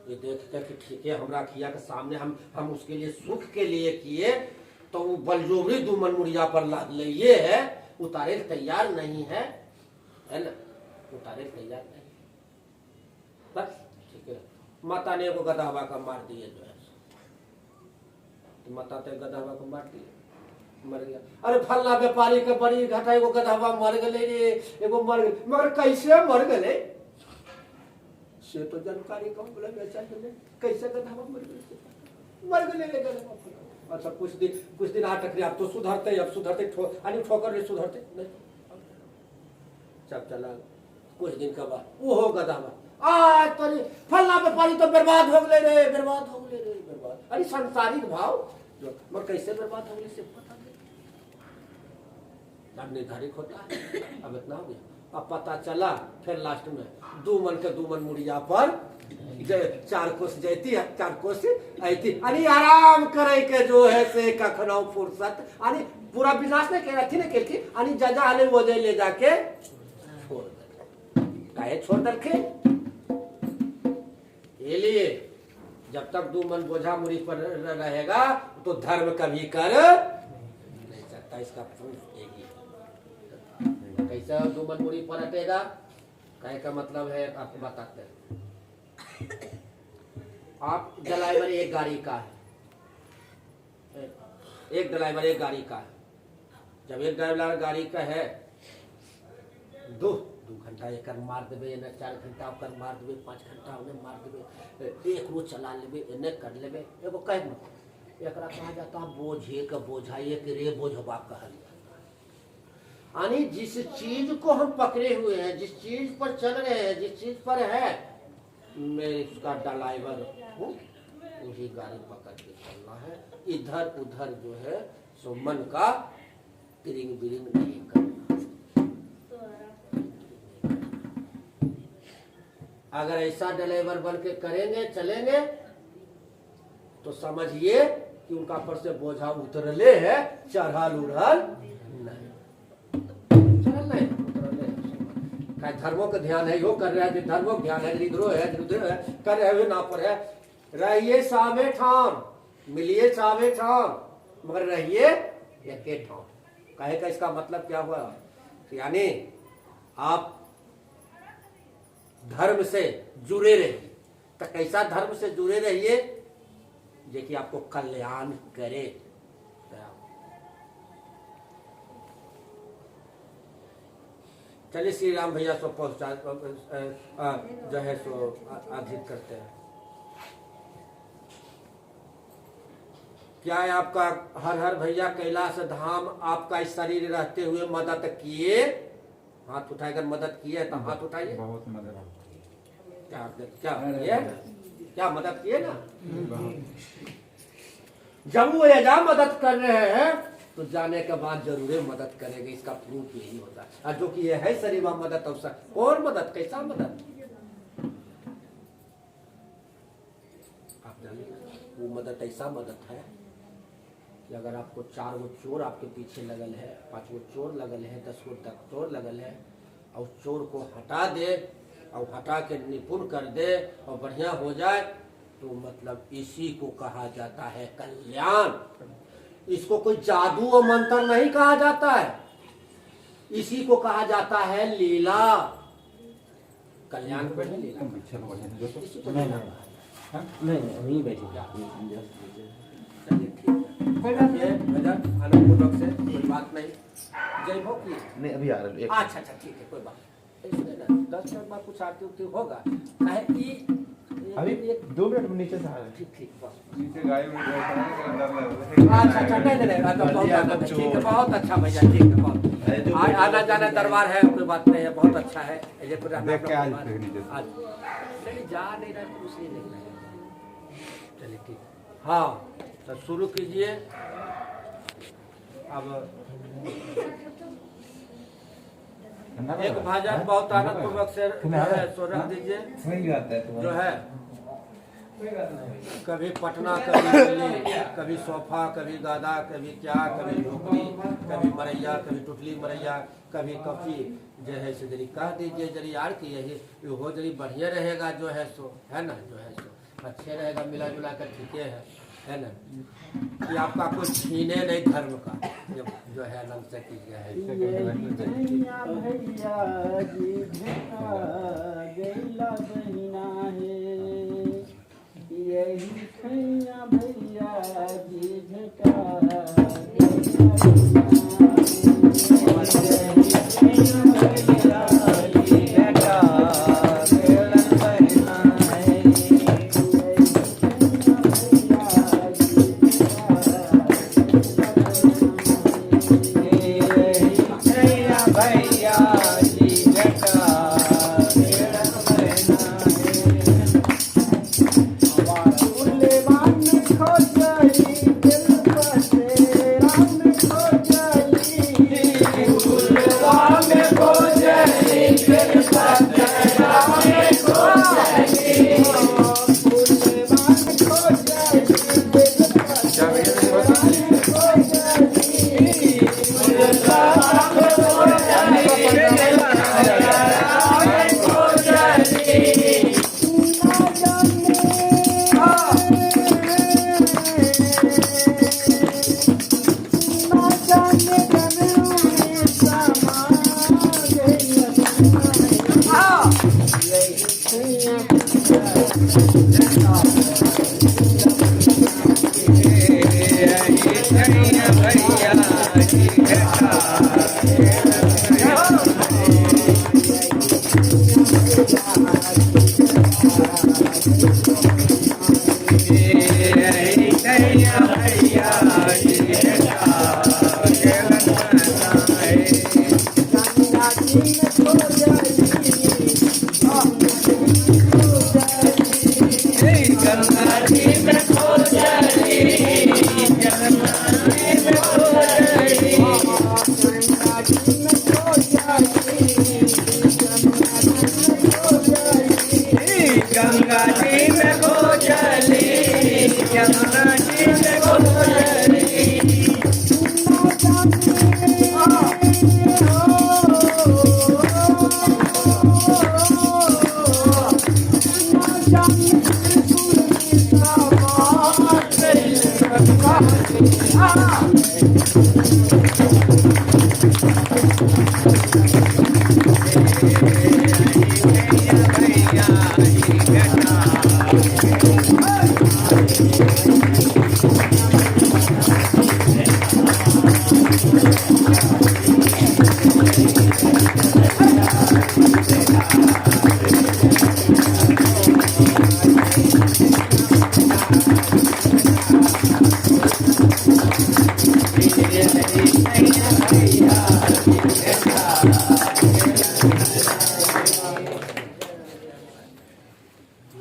ये देखते कि ठीक है हमरा किया के सामने हम उसके लिए सुख के लिए किए तो वो बलजोबरी 2 मन मुड़िया पर लाद ले ये है उतारे तैयार नहीं है ना उतारे तैयार नहीं बस ठीक है। माता ने को गधावा का मार दिए जो है तो माता तो गधावा को मार दिए मर गया। अरे फल्ला व्यापारी के बड़ी घटा एगो गधावा मर गए रे एगो मर गए मगर कैसे मर गए से तो जानकारी कम बोले बेचारे कैसे गधावा मर गए अच्छा कुछ दिन आटक अब तो सुधरते अब सुधरते ठोकर नहीं सुधरते नहीं सब चला। कुछ दिन का बाद वो हो गधा आज तो फलना व्यापारी तो बर्बाद हो गए रे, बर्बाद हो गए रे, बर्बाद। अरे संसारिक भाव जो मगर कैसे बर्बाद हो गए से पता नहीं, निर्धारित होता है। अब इतना हो गया। अब पता चला फिर लास्ट में दूमन के दूमन मुड़िया पर चार कोस जैती है, चार कोस ऐती। अरे आराम करे के जो है से कखनो फुर्सत, अरे पूरा विनाश नहीं कह रही ना के अरे जजा आले वो ले जाके छोड़ दे। काहे छोड़ दे? ये लिए जब तक दूमन बोझा मुड़ी पर रहेगा तो धर्म कभी कर नहीं सकता। इसका प्रूफ एक ही कैसा दूमन मुड़ी पर हटेगा, कहे का मतलब है आपको बताते हैं। आप ड्राइवर एक गाड़ी का है, एक ड्राइवर एक गाड़ी का है। जब एक ड्राइवर गाड़ी का है, दो घंटा एक मार देवे, 4 घंटा ओकर मार देवे, 5 घंटा उन्हें मार देवे, एक रोज चला लेवे, इन्हें कर लेवे। एगो कह एकरा कहा जाता बोझे का बोझा, एक रे बोझबा कहल। यानी जिस चीज को हम पकड़े हुए हैं, जिस चीज पर चल रहे हैं, जिस चीज पर है, मैं उसका ड्राइवर हूँ, वही गाड़ी पकड़ के चलना है। इधर उधर जो है सो मन का तिरिंग बिरिंग नहीं करना। अगर ऐसा ड्राइवर बन के करेंगे चलेंगे तो समझिए कि उनका पर से बोझा उतरले है, चढ़ल उड़ल नहीं, चढ़ल नहीं उतरले। धर्मों का ध्यान है, यो कर रहे हैं, धर्मों का ध्यान है, इधरो है, इधर है, कर रहे हुए ना पर है। रहिए सावे ठाम, मिलिए सावे ठाम, मगर रहिए एके ठाम। कहे का इसका मतलब क्या हुआ? यानी आप धर्म से जुड़े रहिए। तो कैसा धर्म से जुड़े रहिए जो कि आपको कल्याण करे। चलिए श्री राम भैया सो पहुंचा जो है सो अधिक करते हैं। क्या है आपका हर हर भैया कैलाश धाम आपका इस शरीर रहते हुए मदद किए? हाथ उठाकर मदद किए तो हाथ उठाइए। बहुत मदद क्या मदद किए ना? जब वो एजा मदद कर रहे हैं तो जाने के बाद जरूर मदद करेंगे। इसका प्रूफ यही होता है। और जो कि ये है शरीर मदद अवसर, और मदद कैसा मदद? आप जानिए वो मदद ऐसा मदद है कि अगर आपको 4 गो चोर आपके पीछे लगल है, 5 गो चोर लगल है, 10 गो चोर लगल है, और चोर को हटा दे और हटा के निपुण कर दे और बढ़िया हो जाए, तो मतलब इसी को कहा जाता है कल्याण। इसको कोई जादू और मंत्र नहीं कहा जाता है, इसी को कहा जाता है लीला। कल्याण पर लीला नहीं बैठे। चलिए ठीक है, अनुपूर्वक से कोई बात नहीं। जय भो की नहीं अभी आ रहा है। अच्छा ठीक है, कोई बात 10 मिनट बाद कुछ आरती उठती होगा। अभी 2 मिनट में नीचे से आ रहा है। ठीक बस। नीचे गाय में बैठा है, डर लग रहा है। अच्छा नहीं, ठीक है, बहुत अच्छा भैया, ठीक है, बहुत आना जाना दरबार है, कोई बात नहीं है, बहुत अच्छा है। देख के आज चलिए जा नहीं रहे तो उसलिए नहीं रहे। चलिए ठीक, हाँ तो शुरू कीजिए। अब एक भाजन बहुत आनंद पूर्वक से सो रख दीजिए। सही बात है जो है कभी पटना, कभी दिल्ली, कभी सोफा, कभी गादा, कभी क्या, कभी झोपड़ी, कभी मरैया, कभी टुटली मरैया, कभी कॉफी, जो है सो जरी कह दीजिए जरी यार की यही हो जरी बढ़िया रहेगा, जो है सो है ना, जो है सो अच्छे रहेगा, मिला जुला कर ठीक है ना, कि आपका कुछ छीने नहीं धर्म का, जो है अलग से कीजिए है। भैया जी झका गैला बहिना है, यही भैया जी झका भैया जी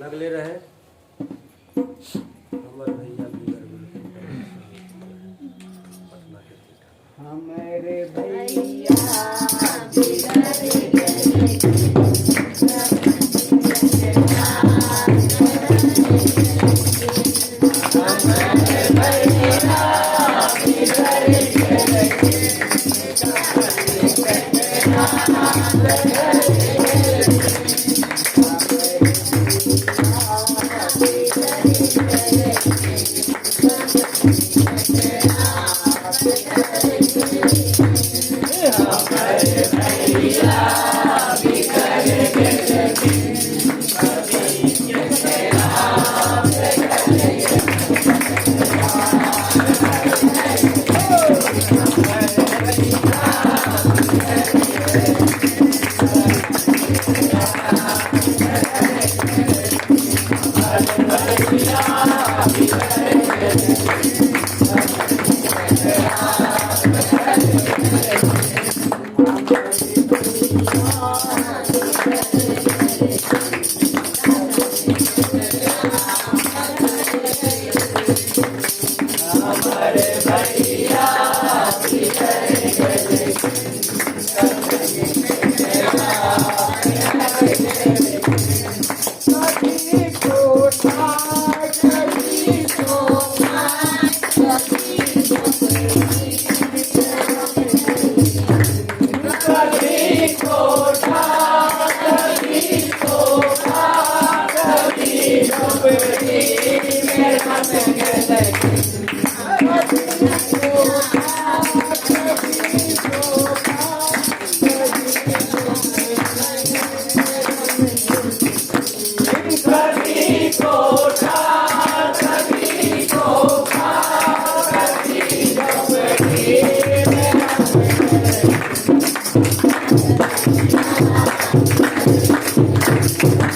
लगले रहे हमारे भैया हमारे भैया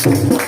Thank you.